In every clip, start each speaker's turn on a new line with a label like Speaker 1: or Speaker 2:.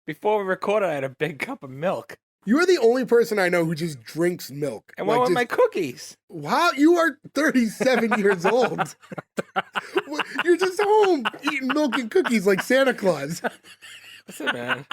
Speaker 1: Before we recorded, I had a big cup of milk.
Speaker 2: You are the only person I know who just drinks milk.
Speaker 1: And what with my cookies?
Speaker 2: Wow, you are 37 years old. You're just home eating milk and cookies like Santa Claus.
Speaker 1: Listen, man.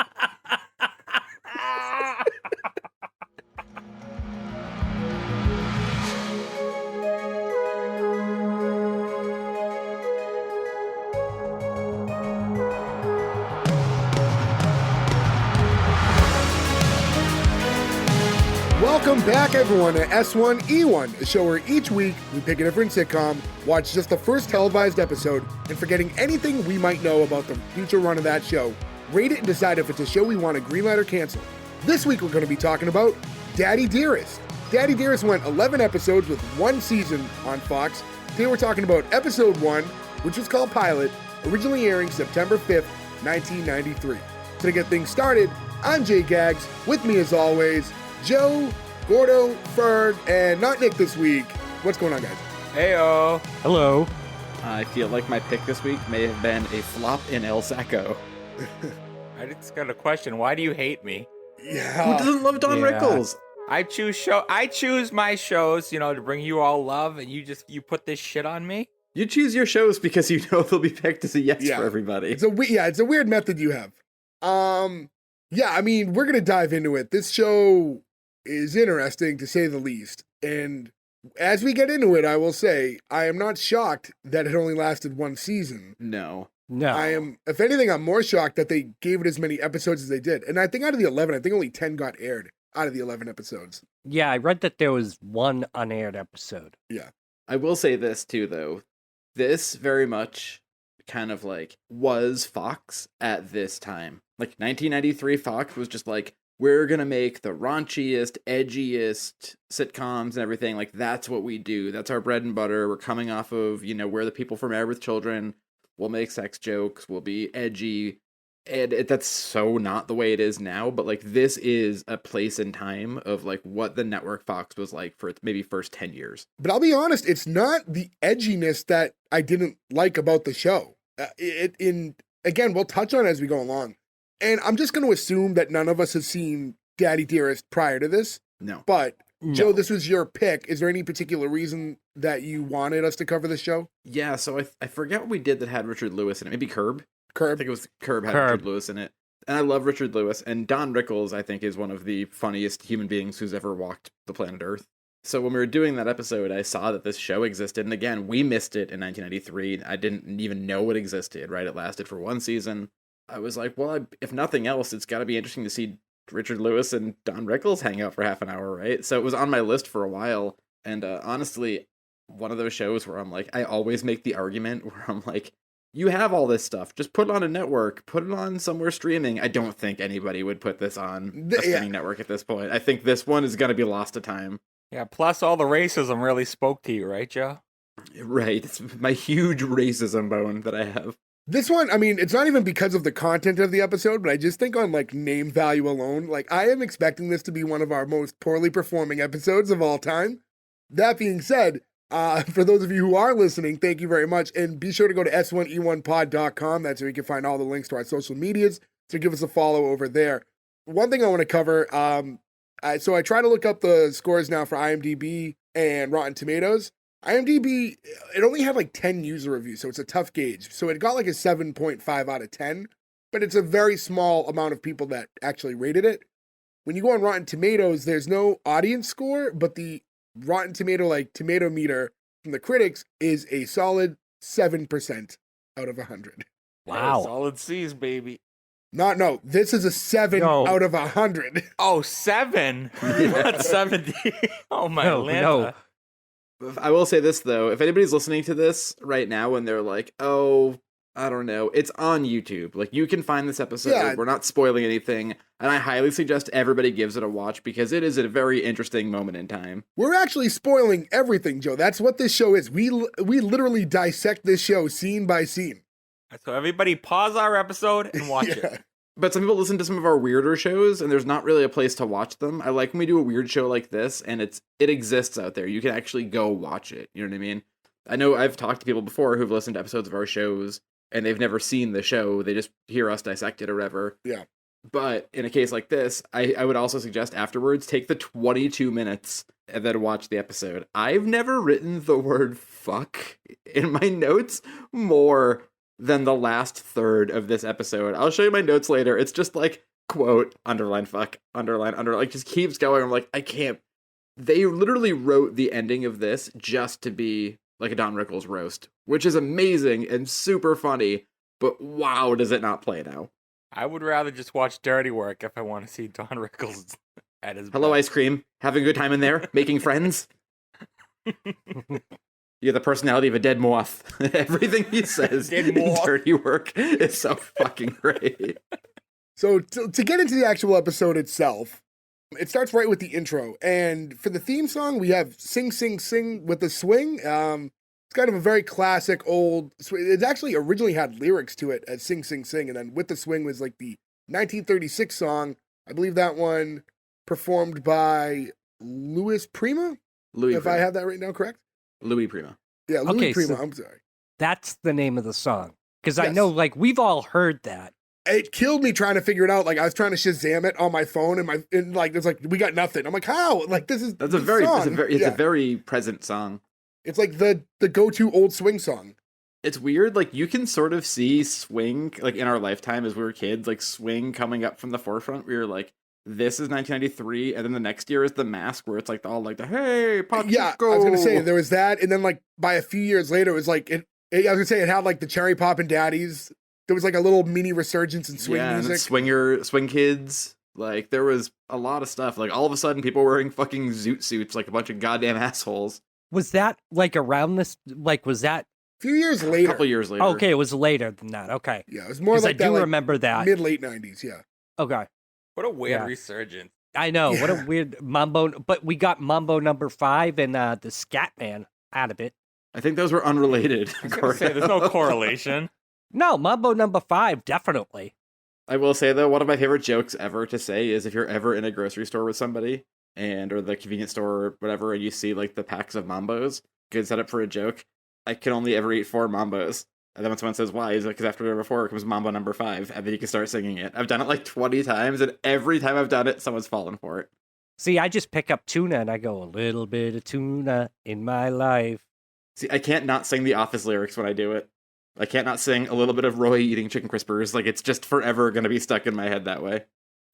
Speaker 2: Welcome back, everyone, to S1E1, a show where each week we pick a different sitcom, watch just the first televised episode, and forgetting anything we might know about the future run of that show, rate it and decide if it's a show we want to greenlight or cancel. This week we're going to be talking about Daddy Dearest. Daddy Dearest went 11 episodes with one season on Fox. Today we're talking about episode 1, which was called Pilot, originally airing September 5th, 1993. So to get things started, I'm Jay Gags. With me as always, Joe, Gordo, Ferg, and not Nick this week. What's going on, guys?
Speaker 1: Heyo.
Speaker 3: Hello.
Speaker 4: I feel like my pick this week may have been a flop in El Sacco.
Speaker 1: I just got a question. Why do you hate me?
Speaker 2: Yeah.
Speaker 4: Who doesn't love Don Rickles?
Speaker 1: I choose my shows, to bring you all love, and you put this shit on me?
Speaker 4: You choose your shows because you know they'll be picked as a yes
Speaker 2: Yeah.
Speaker 4: for everybody.
Speaker 2: It's a weird method you have. We're gonna dive into it. This show is interesting to say the least. And as we get into it, I will say I am not shocked that it only lasted one season.
Speaker 4: No.
Speaker 2: If anything, I'm more shocked that they gave it as many episodes as they did. And I think out of the 11, I think only 10 got aired out of the 11 episodes.
Speaker 3: Yeah, I read that there was one unaired episode.
Speaker 2: Yeah.
Speaker 4: I will say this too, though. This very much kind of was Fox at this time. 1993 Fox was just we're gonna make the raunchiest, edgiest sitcoms and everything. That's what we do. That's our bread and butter. We're coming off of, We're the People from Married with Children. We'll make sex jokes. We'll be edgy. And that's so not the way it is now. But this is a place in time of what the network Fox was like for its maybe first 10 years.
Speaker 2: But I'll be honest, it's not the edginess that I didn't like about the show. Again, we'll touch on it as we go along. And I'm just going to assume that none of us has seen Daddy Dearest prior to this.
Speaker 4: No.
Speaker 2: But,
Speaker 3: No.
Speaker 2: Joe, this was your pick. Is there any particular reason that you wanted us to cover this show?
Speaker 4: Yeah, so I forget what we did that had Richard Lewis in it. Maybe Curb? I
Speaker 2: Curb?
Speaker 4: think it was Curb had Richard Lewis in it. And I love Richard Lewis. And Don Rickles, I think, is one of the funniest human beings who's ever walked the planet Earth. So when we were doing that episode, I saw that this show existed. And again, we missed it in 1993. I didn't even know it existed, right? It lasted for one season. I was like, well, if nothing else, it's got to be interesting to see Richard Lewis and Don Rickles hang out for half an hour, right? So it was on my list for a while. And honestly, one of those shows where I'm I always make the argument where I'm you have all this stuff. Just put it on a network. Put it on somewhere streaming. I don't think anybody would put this on a streaming network at this point. I think this one is going to be lost to time.
Speaker 1: Yeah, plus all the racism really spoke to you, right, Joe?
Speaker 4: Right. It's my huge racism bone that I have.
Speaker 2: This one, it's not even because of the content of the episode, but I just think on name value alone, I am expecting this to be one of our most poorly performing episodes of all time. That being said, for those of you who are listening, thank you very much. And be sure to go to s1e1pod.com. That's where you can find all the links to our social medias. So give us a follow over there. One thing I want to cover, so I try to look up the scores now for IMDb and Rotten Tomatoes. IMDb, it only had 10 user reviews, so it's a tough gauge. So it got a 7.5 out of 10, but it's a very small amount of people that actually rated it. When you go on Rotten Tomatoes, there's no audience score, but the Rotten Tomato, tomato meter from the critics is a solid 7% out of 100.
Speaker 3: Wow.
Speaker 1: Yeah, solid C's, baby.
Speaker 2: No, this is a 7 out of 100.
Speaker 1: Oh, 7? Not 70. Oh, my Lanta.
Speaker 3: No.
Speaker 4: I will say this, though. If anybody's listening to this right now and they're oh, I don't know, it's on YouTube. You can find this episode.
Speaker 2: Yeah.
Speaker 4: We're not spoiling anything. And I highly suggest everybody gives it a watch because it is a very interesting moment in time.
Speaker 2: We're actually spoiling everything, Joe. That's what this show is. We literally dissect this show scene by scene.
Speaker 1: So everybody pause our episode and watch it.
Speaker 4: But some people listen to some of our weirder shows, and there's not really a place to watch them. I like when we do a weird show like this, and it exists out there. You can actually go watch it. You know what I mean? I know I've talked to people before who've listened to episodes of our shows, and they've never seen the show. They just hear us dissect it or whatever.
Speaker 2: Yeah.
Speaker 4: But in a case like this, I would also suggest afterwards take the 22 minutes and then watch the episode. I've never written the word fuck in my notes more than the last third of this episode. I'll show you my notes later. It's just like, quote, underline fuck, underline, like just keeps going. I'm like, I can't. They literally wrote the ending of this just to be like a Don Rickles roast, which is amazing and super funny. But wow, does it not play now?
Speaker 1: I would rather just watch Dirty Work if I want to see Don Rickles at his
Speaker 4: Hello,
Speaker 1: best.
Speaker 4: ice cream. Having a good time in there? Making friends? You're the personality of a dead moth. Everything he says
Speaker 1: Dead
Speaker 4: in
Speaker 1: moth.
Speaker 4: Dirty Work is so fucking great.
Speaker 2: So to get into the actual episode itself, it starts right with the intro. And for the theme song, we have Sing, Sing, Sing with the swing. It's kind of a very classic old, it actually originally had lyrics to it as Sing, Sing, Sing. And then With the Swing was like the 1936 song. I believe that one performed by Louis Prima,
Speaker 4: Louis
Speaker 2: if
Speaker 4: Prima.
Speaker 2: I have that right now correct.
Speaker 4: Louis Prima.
Speaker 2: Yeah, Louis
Speaker 3: Okay,
Speaker 2: Prima,
Speaker 3: so-
Speaker 2: I'm sorry.
Speaker 3: That's the name of the song. Because I
Speaker 2: Yes.
Speaker 3: know, like, we've all heard that.
Speaker 2: It killed me trying to figure it out. Like I was trying to Shazam it on my phone, and like it's like we got nothing. I'm like, how? Like this is
Speaker 4: That's
Speaker 2: the
Speaker 4: a very,
Speaker 2: song.
Speaker 4: it's
Speaker 2: Yeah.
Speaker 4: a very present song.
Speaker 2: It's like the go-to old swing song.
Speaker 4: It's weird, like you can sort of see swing, like in our lifetime as we were kids, like swing coming up from the forefront. We were like, this is 1993, and then the next year is The Mask, where it's like all like the hey, Pachico.
Speaker 2: Yeah, I was gonna say there was that, and then like by a few years later, it was like I was gonna say it had like the Cherry Pop and Daddies. There was like a little mini resurgence in swing
Speaker 4: and
Speaker 2: music.
Speaker 4: swing kids. Like there was a lot of stuff. Like all of a sudden, people were wearing fucking zoot suits, like a bunch of goddamn assholes.
Speaker 3: Was that, like, around this? Like, was that?
Speaker 2: A few years
Speaker 4: A
Speaker 2: later.
Speaker 4: couple years later.
Speaker 3: Okay, it was later than that. Okay.
Speaker 2: Yeah, it was more
Speaker 3: Because
Speaker 2: like
Speaker 3: I
Speaker 2: that,
Speaker 3: do
Speaker 2: like,
Speaker 3: remember that.
Speaker 2: mid-late 90s, yeah.
Speaker 3: Okay.
Speaker 1: What a weird
Speaker 3: Yeah.
Speaker 1: resurgence.
Speaker 3: I know. What
Speaker 2: Yeah.
Speaker 3: a weird Mambo. But we got Mambo number 5 and the Scat Man out of it.
Speaker 4: I think those were unrelated.
Speaker 1: I was gonna say, there's no correlation.
Speaker 3: No, Mambo number 5, definitely.
Speaker 4: I will say though, one of my favorite jokes ever to say is if you're ever in a grocery store with somebody or the convenience store or whatever, and you see like the packs of Mambos, good setup for a joke. I can only ever eat 4 Mambos. And then when someone says why, he's like, because after number 4 comes Mambo number 5, and then you can start singing it. I've done it like 20 times, and every time I've done it, someone's fallen for it.
Speaker 3: See, I just pick up tuna and I go, a little bit of tuna in my life.
Speaker 4: See, I can't not sing the Office lyrics when I do it. I can't not sing a little bit of Roy eating chicken crispers. Like, it's just forever going to be stuck in my head that way.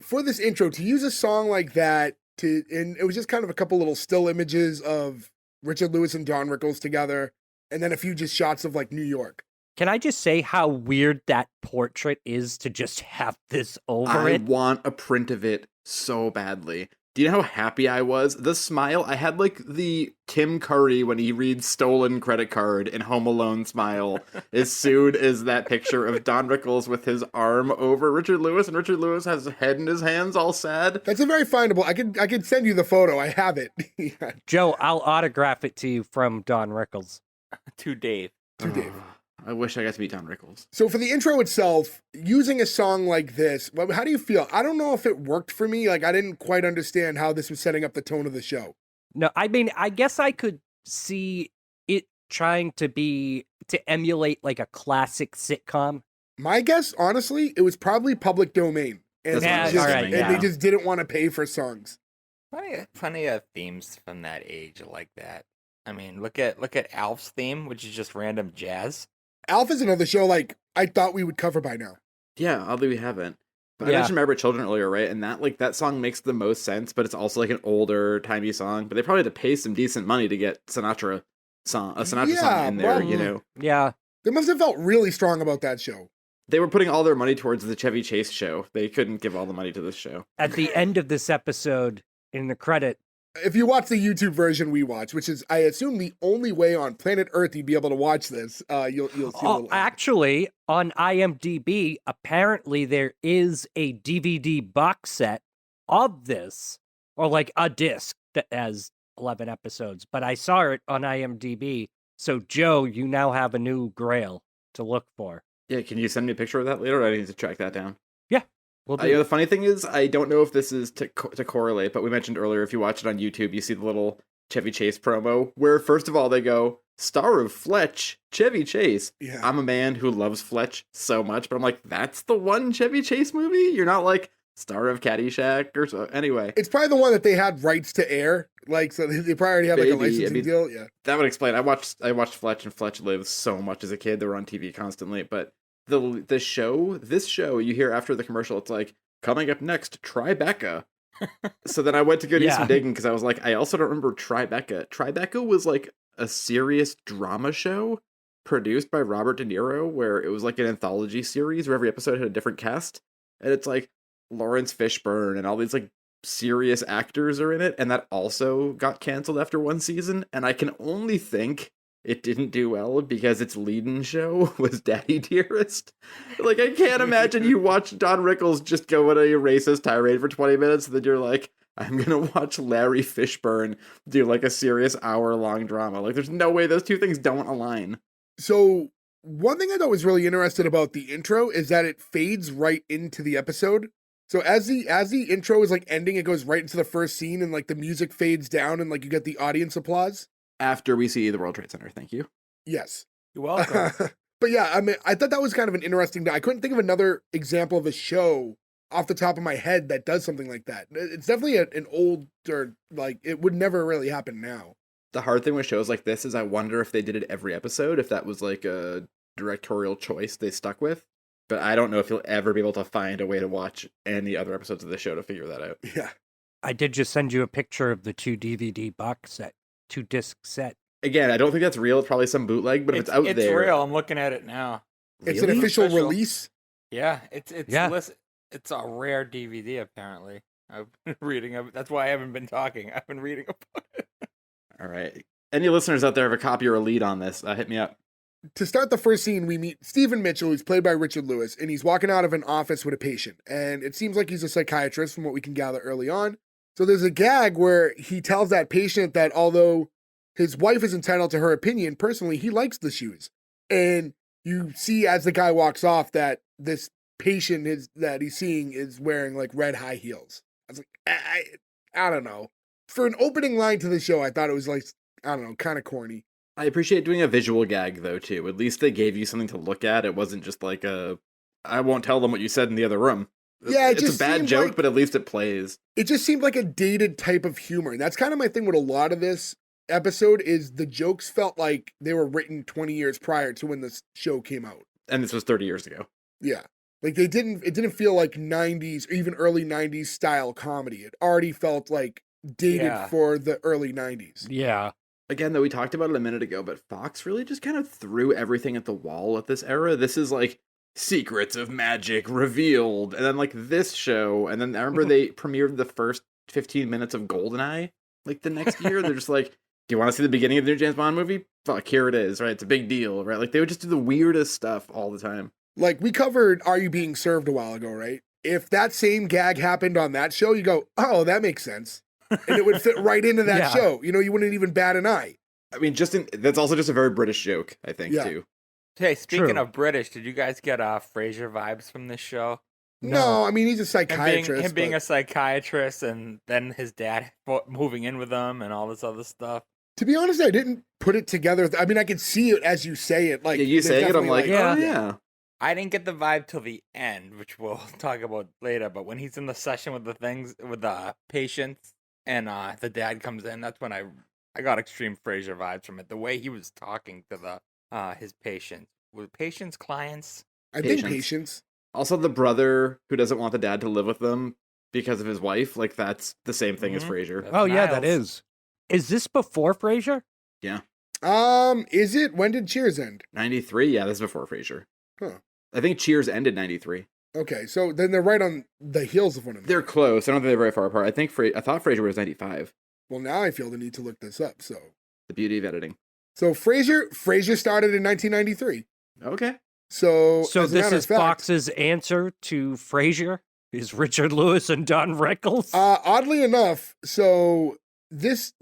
Speaker 2: For this intro, to use a song like that, and it was just kind of a couple little still images of Richard Lewis and Don Rickles together, and then a few just shots of like New York.
Speaker 3: Can I just say how weird that portrait is to just have this over
Speaker 4: I
Speaker 3: it?
Speaker 4: want a print of it so badly. Do you know how happy I was? The smile, I had like the Tim Curry when he reads Stolen Credit Card in Home Alone smile as soon as that picture of Don Rickles with his arm over Richard Lewis, and Richard Lewis has his head in his hands all sad.
Speaker 2: That's a very findable. I could send you the photo. I have it. Yeah,
Speaker 3: Joe, I'll autograph it to you from Don Rickles.
Speaker 1: To Dave.
Speaker 2: to Dave.
Speaker 4: I wish I got to meet Don Rickles.
Speaker 2: So for the intro itself, using a song like this, how do you feel? I don't know if it worked for me. Like I didn't quite understand how this was setting up the tone of the show.
Speaker 3: No, I mean, I guess I could see it trying to emulate like a classic sitcom.
Speaker 2: My guess, honestly, it was probably public domain, and,
Speaker 4: That's
Speaker 3: what I was
Speaker 2: just-
Speaker 3: thinking,
Speaker 2: and they
Speaker 3: yeah.
Speaker 2: just didn't want to pay for songs.
Speaker 1: Plenty of themes from that age like that. I mean, look at Alf's theme, which is just random jazz.
Speaker 2: Alf is another show like I thought we would cover by now.
Speaker 4: Yeah, oddly we haven't. But I
Speaker 3: Yeah.
Speaker 4: mentioned Married Children earlier, right? And that song makes the most sense, but it's also like an older, timey song. But they probably had to pay some decent money to get a Sinatra song
Speaker 2: Yeah,
Speaker 4: in there,
Speaker 2: well,
Speaker 4: you know.
Speaker 3: Yeah.
Speaker 2: They must have felt really strong about that show.
Speaker 4: They were putting all their money towards the Chevy Chase show. They couldn't give all the money to this show.
Speaker 3: At the end of this episode, in the credit,
Speaker 2: If you watch the YouTube version we watch, which is, I assume, the only way on planet Earth you'd be able to watch this, you'll see a little ad.
Speaker 3: actually, on IMDb, apparently there is a DVD box set of this, or like a disc that has 11 episodes. But I saw it on IMDb. So, Joe, you now have a new grail to look for.
Speaker 4: Yeah, can you send me a picture of that later? Or I need to track that down.
Speaker 3: We'll
Speaker 4: You know,
Speaker 3: do.
Speaker 4: the funny thing is, I don't know if this is to correlate, but we mentioned earlier, if you watch it on YouTube, you see the little Chevy Chase promo, where first of all they go, star of Fletch, Chevy Chase.
Speaker 2: Yeah.
Speaker 4: I'm a man who loves Fletch so much, but I'm like, that's the one Chevy Chase movie? You're not like, Star of Caddyshack or so. Anyway,
Speaker 2: It's probably the one that they had rights to air. Like, so they probably already have like a
Speaker 4: Maybe, I
Speaker 2: licensing
Speaker 4: mean-
Speaker 2: deal. Yeah.
Speaker 4: that would explain. I watched Fletch and Fletch Live so much as a kid. They were on TV constantly. But this show, you hear after the commercial, it's like, coming up next, Tribeca. So then I went to go do some
Speaker 3: Yeah.
Speaker 4: digging because I was like, I also don't remember Tribeca. Tribeca was like a serious drama show produced by Robert De Niro, where it was like an anthology series where every episode had a different cast, and it's like Lawrence Fishburne and all these like serious actors are in it, and that also got canceled after one season. And I can only think it didn't do well because its lead-in show was Daddy Dearest. Like, I can't imagine you watch Don Rickles just go on a racist tirade for 20 minutes, and then you're like, I'm gonna watch Larry Fishburne do like a serious hour-long drama. Like, there's no way those two things don't align.
Speaker 2: So one thing I thought was really interesting about the intro is that it fades right into the episode. So as the intro is like ending, it goes right into the first scene, and like the music fades down, and like you get the audience applause.
Speaker 4: After we see the World Trade Center, thank you.
Speaker 2: Yes.
Speaker 1: You're welcome.
Speaker 2: But yeah, I mean, I thought that was kind of an interesting. I couldn't think of another example of a show off the top of my head that does something like that. It's definitely an old, or like it would never really happen now.
Speaker 4: The hard thing with shows like this is I wonder if they did it every episode, if that was like a directorial choice they stuck with. But I don't know if you'll ever be able to find a way to watch any other episodes of the show to figure that out.
Speaker 2: Yeah.
Speaker 3: I did just send you a picture of the 2 DVD box set, 2 disc set.
Speaker 4: Again, I don't think that's real. It's probably some bootleg, but if it's out
Speaker 1: it's
Speaker 4: there,
Speaker 1: real. I'm looking at it now.
Speaker 2: It's an
Speaker 4: Really?
Speaker 2: official
Speaker 1: Official.
Speaker 2: release.
Speaker 1: Yeah, it's
Speaker 3: Yeah.
Speaker 1: it's a rare DVD apparently. I've been reading. That's why I haven't been talking. I've been reading about it.
Speaker 4: All right. Any listeners out there have a copy or a lead on this? Hit me up.
Speaker 2: To start the first scene, we meet Stephen Mitchell, who's played by Richard Lewis, and he's walking out of an office with a patient. And it seems like he's a psychiatrist from what we can gather early on. So there's a gag where he tells that patient that although his wife is entitled to her opinion, personally, he likes the shoes. And you see as the guy walks off that this patient that he's seeing is wearing like red high heels. I was like, I don't know. For an opening line to the show, I thought it was like, I don't know, kind of corny.
Speaker 4: I appreciate doing a visual gag, though, too. At least they gave you something to look at. It wasn't just like I won't tell them what you said in the other room.
Speaker 2: Yeah, it
Speaker 4: it's
Speaker 2: just
Speaker 4: a bad
Speaker 2: seemed
Speaker 4: joke,
Speaker 2: like-
Speaker 4: but at least it plays.
Speaker 2: It just seemed like a dated type of humor. And that's kind of my thing with a lot of this episode is the jokes felt like they were written 20 years prior to when this show came out.
Speaker 4: And this was 30 years ago.
Speaker 2: Yeah. Like it didn't feel like 90s or even early 90s style comedy. It already felt like dated
Speaker 1: Yeah.
Speaker 2: for the early 90s.
Speaker 3: Yeah.
Speaker 4: Again, though, we talked about it a minute ago, but Fox really just kind of threw everything at the wall at this era. This is like secrets of magic revealed, and then like this show, and then I remember they premiered the first 15 minutes of GoldenEye like the next year. They're just like, do you want to see the beginning of the new James Bond movie? Fuck, here it is, right? It's a big deal, right? Like they would just do the weirdest stuff all the time.
Speaker 2: Like we covered Are You Being Served a while ago, right? If that same gag happened on that show, you go, oh, that makes sense. And it would fit right into that
Speaker 3: Yeah.
Speaker 2: show. You know, you wouldn't even bat an eye.
Speaker 4: I mean, that's also just a very British joke, I think,
Speaker 2: Yeah.
Speaker 4: too.
Speaker 1: Hey, speaking
Speaker 3: True.
Speaker 1: of British, did you guys get Frasier vibes from this show?
Speaker 2: No, I mean, he's a
Speaker 1: Him
Speaker 2: psychiatrist.
Speaker 1: him being
Speaker 2: but
Speaker 1: a psychiatrist, and then his dad moving in with him, and all this other stuff.
Speaker 2: to be honest, I didn't put it together. I mean, I can see it as you say it. Like
Speaker 4: Yeah, you
Speaker 2: they're
Speaker 4: saying it, I'm
Speaker 2: definitely
Speaker 4: like,
Speaker 3: Yeah.
Speaker 4: oh yeah.
Speaker 1: I didn't get the vibe till the end, which we'll talk about later. But when he's in the session with the patients, and the dad comes in, that's when I got extreme Frasier vibes from it. The way he was talking to his patients, with patients, clients.
Speaker 2: I think
Speaker 4: Patience.
Speaker 2: patience.
Speaker 4: Also, the brother who doesn't want the dad to live with them because of his wife, like that's the same thing as
Speaker 1: Mhm.
Speaker 4: Frasier.
Speaker 1: That's
Speaker 3: Oh, yeah, that
Speaker 1: Niles.
Speaker 3: is. Is this before Frasier?
Speaker 2: Is it? When did Cheers end?
Speaker 4: 93, yeah, this is before Frasier.
Speaker 2: Huh.
Speaker 4: I think Cheers ended 93.
Speaker 2: Okay, so then they're right on the heels of one another.
Speaker 4: They're close. I don't think they're very far apart. I thought Frasier was 95.
Speaker 2: Well, now I feel the need to look this up.
Speaker 4: The beauty of editing.
Speaker 2: So Frasier started in 1993.
Speaker 4: Okay.
Speaker 2: So
Speaker 3: So
Speaker 2: as a
Speaker 3: this
Speaker 2: matter
Speaker 3: is
Speaker 2: of fact,
Speaker 3: Fox's answer to Frasier? Is Richard Lewis and Don Rickles?
Speaker 2: Oddly enough, so this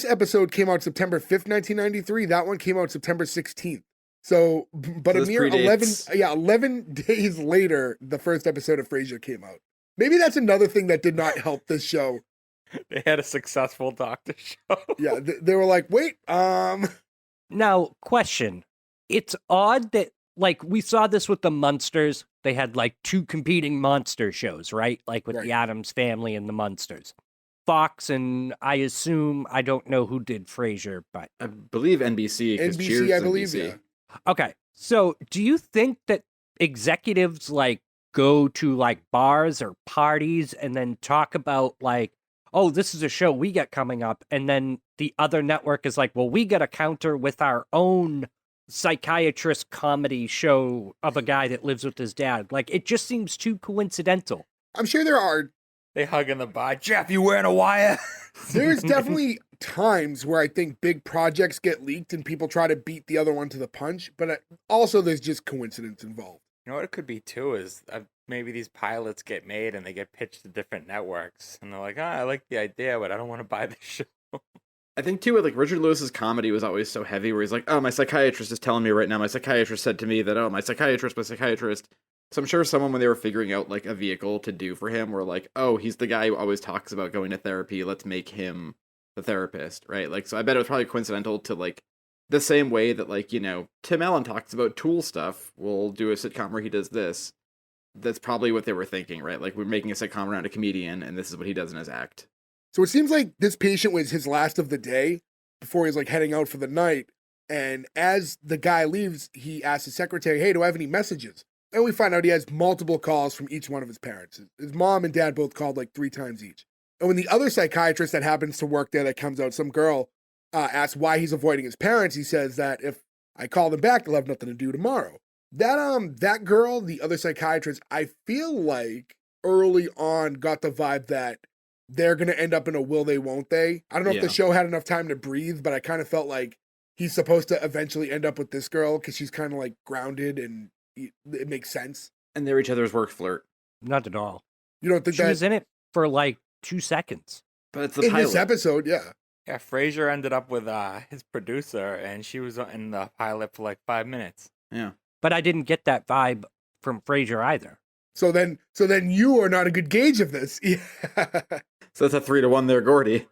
Speaker 2: episode came out September 5th, 1993. That one came out September 16th. So, but
Speaker 4: So
Speaker 2: a
Speaker 4: this
Speaker 2: mere
Speaker 4: predates-
Speaker 2: 11 days later, the first episode of Frasier came out. Maybe that's another thing that did not help this show.
Speaker 1: They had a successful doctor show.
Speaker 2: Yeah, they were like, wait,
Speaker 3: Now, question. It's odd that, like, we saw this with the Munsters. they had like two competing monster shows, right? Like with
Speaker 2: Right.
Speaker 3: the Addams Family and the Munsters. Fox and I assume, I don't know who did Frasier, but
Speaker 4: I believe NBC, because Cheers
Speaker 2: NBC, I
Speaker 4: is
Speaker 2: believe,
Speaker 4: NBC.
Speaker 2: yeah.
Speaker 3: okay. So do you think that executives like go to like bars or parties and then talk about like, oh, this is a show we got coming up, and then the other network is like, well, we got a counter with our own psychiatrist comedy show of a guy that lives with his dad. Like, it just seems too coincidental.
Speaker 2: I'm sure there are.
Speaker 1: They hug in the bar. Jeff, you wearing a wire?
Speaker 2: There's definitely times where I think big projects get leaked and people try to beat the other one to the punch, but also there's just coincidence involved.
Speaker 1: You know what it could be too is maybe these pilots get made and they get pitched to different networks, and they're like, I like the idea, but I don't want to buy the show.
Speaker 4: I think too, like Richard Lewis's comedy was always so heavy, where he's like, "Oh, my psychiatrist is telling me right now. My psychiatrist said to me that, oh, my psychiatrist. So I'm sure someone, when they were figuring out like a vehicle to do for him, were like, "Oh, he's the guy who always talks about going to therapy. Let's make him the therapist, right?" Like, so I bet it was probably coincidental to like the same way that like Tim Allen talks about Tool stuff. We'll do a sitcom where he does this. That's probably what they were thinking, right? Like, we're making a sitcom around a comedian, and this is what he does in his act.
Speaker 2: So it seems like this patient was his last of the day before he's like heading out for the night. And as the guy leaves, he asks his secretary, hey, do I have any messages? And we find out he has multiple calls from each one of his parents. His mom and dad both called like 3 times each. And when the other psychiatrist that happens to work there that comes out, some girl, asks why he's avoiding his parents, he says that if I call them back, they'll have nothing to do tomorrow. That girl, the other psychiatrist, I feel like early on got the vibe that they're going to end up in a will they, won't they. I don't know if the show had enough time to breathe, but I kind of felt like he's supposed to eventually end up with this girl because she's kind of like grounded and it makes sense.
Speaker 4: And they're each other's work flirt.
Speaker 3: Not at all.
Speaker 2: You don't think
Speaker 3: She was in it for like 2 seconds.
Speaker 4: But it's the
Speaker 2: in
Speaker 4: pilot.
Speaker 2: this episode, yeah.
Speaker 1: Yeah, Frasier ended up with his producer, and she was in the pilot for like 5 minutes.
Speaker 4: Yeah.
Speaker 3: But I didn't get that vibe from Frasier either.
Speaker 2: So then you are not a good gauge of this. Yeah.
Speaker 4: So that's a 3-1 there, Gordy.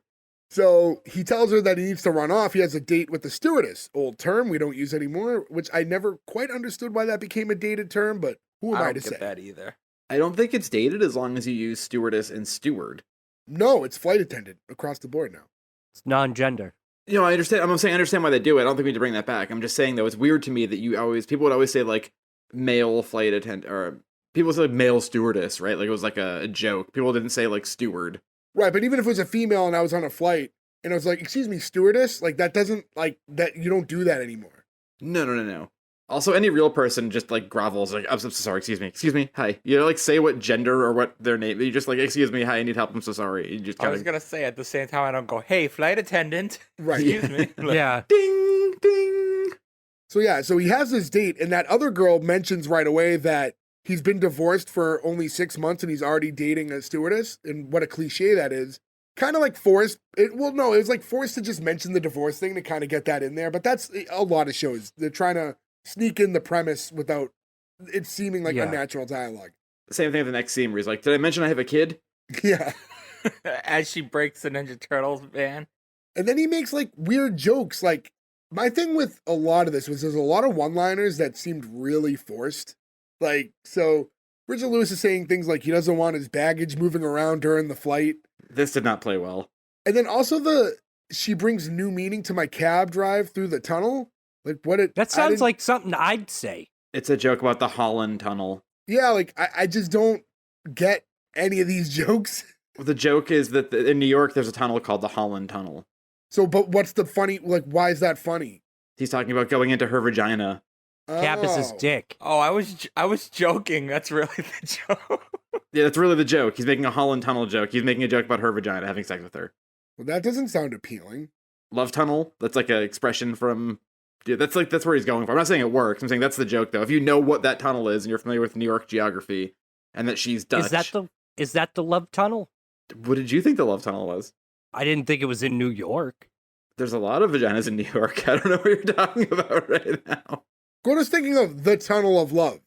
Speaker 2: So he tells her that he needs to run off. He has a date with the stewardess. Old term we don't use anymore, which I never quite understood why that became a dated term, but who am I,
Speaker 1: don't
Speaker 2: to
Speaker 1: get
Speaker 2: say?
Speaker 1: that either.
Speaker 4: I don't think it's dated as long as you use stewardess and steward.
Speaker 2: No, it's flight attendant across the board now.
Speaker 3: It's non-gender.
Speaker 4: I understand. I'm saying I understand why they do it. I don't think we need to bring that back. I'm just saying though, it's weird to me that people would always say like male flight attendant, or people say like male stewardess, right? Like it was like a joke. People didn't say like steward.
Speaker 2: Right, but even if it was a female and I was on a flight and I was like, excuse me, stewardess, like that doesn't, like, that you don't do that anymore.
Speaker 4: No. Also, any real person just like grovels, like, I'm so sorry, excuse me, hi. You know, like say what gender or what their name, you just like, excuse me, hi, I need help, I'm so sorry. You just
Speaker 1: I was going to say at the same time, I don't go, hey, flight attendant.
Speaker 2: Right.
Speaker 1: Excuse me. Like,
Speaker 3: Yeah.
Speaker 4: ding, ding.
Speaker 2: So he has this date and that other girl mentions right away that he's been divorced for only 6 months and he's already dating a stewardess, and what a cliche that is. Kind of like forced. It was like forced to just mention the divorce thing to kind of get that in there, but that's a lot of shows. They're trying to sneak in the premise without it seeming like unnatural dialogue.
Speaker 4: Same thing with the next scene where he's like, did I mention I have a kid?
Speaker 2: Yeah.
Speaker 1: as she breaks the Ninja Turtles van.
Speaker 2: And then he makes like weird jokes. Like, my thing with a lot of this was there's a lot of one-liners that seemed really forced. Like, so Richard Lewis is saying things like he doesn't want his baggage moving around during the flight.
Speaker 4: This did not play well.
Speaker 2: And then also she brings new meaning to my cab drive through the tunnel. Like
Speaker 3: That sounds like something I'd say.
Speaker 4: It's a joke about the Holland Tunnel.
Speaker 2: Yeah, like I just don't get any of these jokes.
Speaker 4: The joke is that in New York, there's a tunnel called the Holland Tunnel.
Speaker 2: So, but what's the funny, like, why is that funny?
Speaker 4: He's talking about going into her vagina.
Speaker 3: Cap is his
Speaker 2: Oh.
Speaker 3: dick.
Speaker 1: Oh, I was joking. That's really the joke.
Speaker 4: Yeah, that's really the joke. He's making a Holland Tunnel joke. He's making a joke about her vagina having sex with her.
Speaker 2: Well, that doesn't sound appealing.
Speaker 4: Love tunnel? That's like an expression from... Yeah, that's where he's going for. I'm not saying it works. I'm saying that's the joke, though. If you know what that tunnel is and you're familiar with New York geography and that she's Dutch...
Speaker 3: Is that the love tunnel?
Speaker 4: What did you think the love tunnel was?
Speaker 3: I didn't think it was in New York.
Speaker 4: There's a lot of vaginas in New York. I don't know what you're talking about right now.
Speaker 2: Goda's thinking of the Tunnel of Love.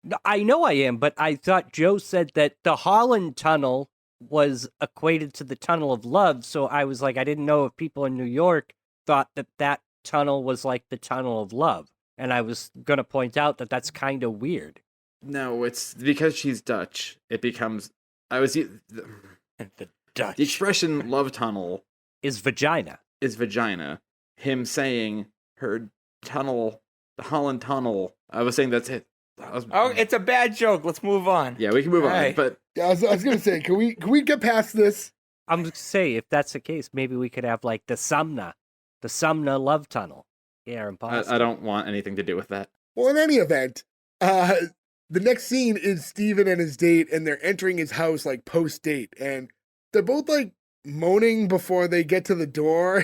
Speaker 3: No, I know I am, but I thought Joe said that the Holland Tunnel was equated to the Tunnel of Love, so I was like, I didn't know if people in New York thought that tunnel was like the Tunnel of Love, and I was going to point out that that's kind of weird.
Speaker 4: No, it's because she's Dutch. It becomes. The
Speaker 1: The Dutch.
Speaker 4: expression "love tunnel"
Speaker 3: Is vagina.
Speaker 4: is vagina. Him saying her tunnel, the Holland Tunnel. I was saying that's it.
Speaker 1: Oh, it's a bad joke. Let's move on.
Speaker 4: Yeah, we can move on.
Speaker 1: Right.
Speaker 4: But
Speaker 2: Yeah, I was gonna say, can we get past this?
Speaker 3: I'm gonna say if that's the case, maybe we could have like the Sumner love tunnel. Yeah, impossible.
Speaker 4: I don't want anything to do with that.
Speaker 2: Well, in any event, the next scene is Steven and his date, and they're entering his house like post date, and they're both like moaning before they get to the door,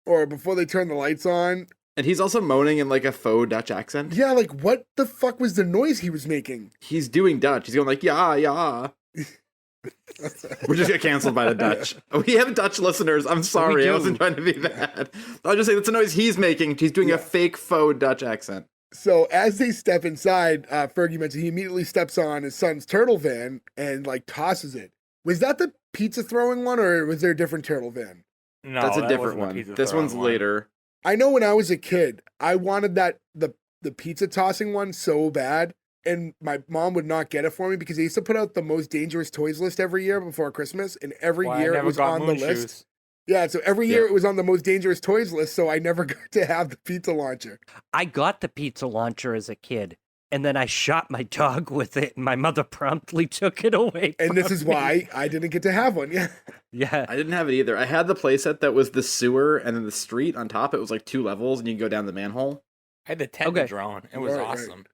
Speaker 2: or before they turn the lights on.
Speaker 4: And he's also moaning in like a faux Dutch accent.
Speaker 2: Yeah, like what the fuck was the noise he was making?
Speaker 4: He's doing Dutch. He's going like, yeah, yeah. We're just get canceled by the Dutch. We have Dutch listeners. I'm sorry. I
Speaker 3: do.
Speaker 4: wasn't trying to be bad. I'll just say that's a noise he's making. He's doing a fake faux Dutch accent.
Speaker 2: So as they step inside, Fergie mentioned he immediately steps on his son's turtle van and like tosses it. Was that the pizza throwing one, or was there a different turtle van?
Speaker 1: No,
Speaker 4: That's a
Speaker 1: that
Speaker 4: different
Speaker 1: wasn't the
Speaker 4: one.
Speaker 1: pizza
Speaker 4: This
Speaker 1: throwing
Speaker 4: one's
Speaker 1: one.
Speaker 4: later.
Speaker 2: I know when I was a kid, I wanted the pizza tossing one so bad, and my mom would not get it for me because they used to put out the most dangerous toys list every year before Christmas, and every
Speaker 1: Why I
Speaker 2: year it
Speaker 1: never
Speaker 2: was
Speaker 1: got
Speaker 2: on the
Speaker 1: moon
Speaker 2: list.
Speaker 1: shoes.
Speaker 2: Yeah, so every year
Speaker 4: Yeah.
Speaker 2: it was on the most dangerous toys list, so I never got to have the pizza launcher.
Speaker 3: I got the pizza launcher as a kid, and then I shot my dog with it, and my mother promptly took it away.
Speaker 2: And this
Speaker 3: from
Speaker 2: is
Speaker 3: me.
Speaker 2: why I didn't get to have one. Yeah.
Speaker 3: Yeah.
Speaker 4: I didn't have it either. I had the playset that was the sewer and then the street on top. It was like 2 levels and you can go down the manhole.
Speaker 1: I had the tent
Speaker 3: Okay.
Speaker 1: drone. It was
Speaker 2: Right, right.
Speaker 1: awesome.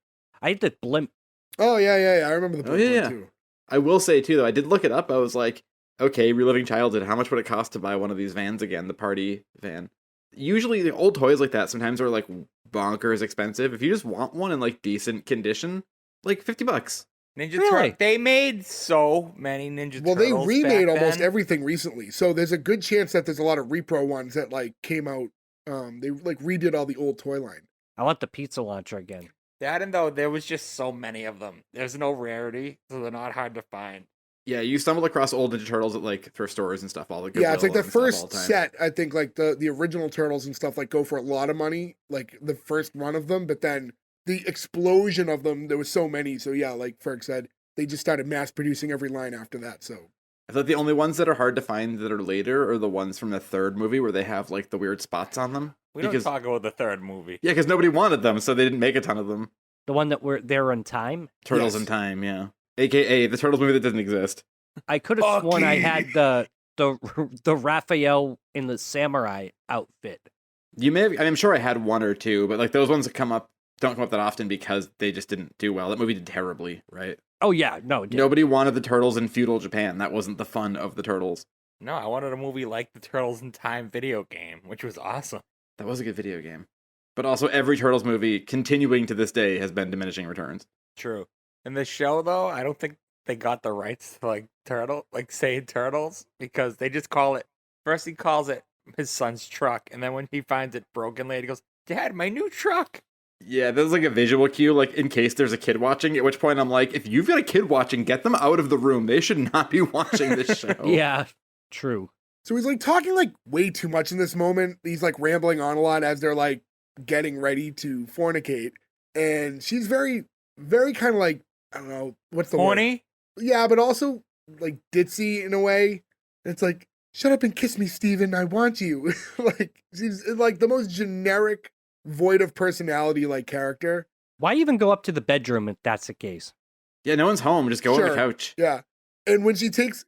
Speaker 3: I had the blimp.
Speaker 2: Oh yeah. I remember the
Speaker 4: Oh,
Speaker 2: blue
Speaker 4: yeah.
Speaker 2: one too.
Speaker 4: I will say too, though, I did look it up. I was like, okay, reliving childhood. How much would it cost to buy one of these vans again? The party van. Usually the old toys like that sometimes are like bonkers expensive. If you just want one in like decent condition, like $50.
Speaker 1: Ninja
Speaker 3: Really?
Speaker 1: Turtle. They made so many Ninja
Speaker 2: Well, they
Speaker 1: Turtles.
Speaker 2: remade
Speaker 1: back
Speaker 2: almost
Speaker 1: then.
Speaker 2: everything recently, so there's a good chance that there's a lot of repro ones that like came out. They like redid all the old toy line.
Speaker 3: I want the pizza launcher again.
Speaker 1: That and though there was just so many of them. There's no rarity, so they're not hard to find.
Speaker 4: Yeah, you stumble across old Ninja Turtles at like thrift stores and stuff. All the
Speaker 2: Yeah, it's like the
Speaker 4: Goodwill and stuff all
Speaker 2: first
Speaker 4: the time.
Speaker 2: set. I think like the original turtles and stuff like go for a lot of money, like the first run of them. But then the explosion of them, there was so many. So yeah, like Ferg said, they just started mass producing every line after that. So
Speaker 4: I thought the only ones that are hard to find that are later are the ones from the third movie where they have like the weird spots on them.
Speaker 1: We don't talk about the third movie.
Speaker 4: Yeah, because nobody wanted them, so they didn't make a ton of them.
Speaker 3: The one that were there on time.
Speaker 4: Turtles
Speaker 2: Yes.
Speaker 4: in Time, yeah. AKA the Turtles movie that doesn't exist.
Speaker 3: I could have sworn I had the Raphael in the samurai outfit.
Speaker 4: You may have, I'm sure I had one or two, but like those ones that don't come up that often because they just didn't do well. That movie did terribly, right?
Speaker 3: Oh yeah, no, it didn't.
Speaker 4: Nobody wanted the Turtles in feudal Japan. That wasn't the fun of the Turtles.
Speaker 1: No, I wanted a movie like the Turtles in Time video game, which was awesome.
Speaker 4: That was a good video game. But also every Turtles movie continuing to this day has been diminishing returns.
Speaker 1: True. In the show though, I don't think they got the rights to say Turtles, because they just call it. First he calls it his son's truck, and then when he finds it broken later, he goes, "Dad, my new truck."
Speaker 4: Yeah, there's like a visual cue, like in case there's a kid watching, at which point I'm like, if you've got a kid watching, get them out of the room. They should not be watching this show.
Speaker 3: Yeah, true.
Speaker 2: so he's like talking like way too much in this moment. He's like rambling on a lot as they're like getting ready to fornicate, and she's very, very kind of like, I don't know what's the word.
Speaker 1: Horny?
Speaker 2: Yeah, but also like ditzy in a way. It's like, shut up and kiss me, Steven. I want you. Like she's like the most generic, void of personality like character.
Speaker 3: Why even go up to the bedroom if that's the case?
Speaker 4: Yeah, no one's home. Just go on
Speaker 2: Sure.
Speaker 4: the couch.
Speaker 2: Yeah. And when she takes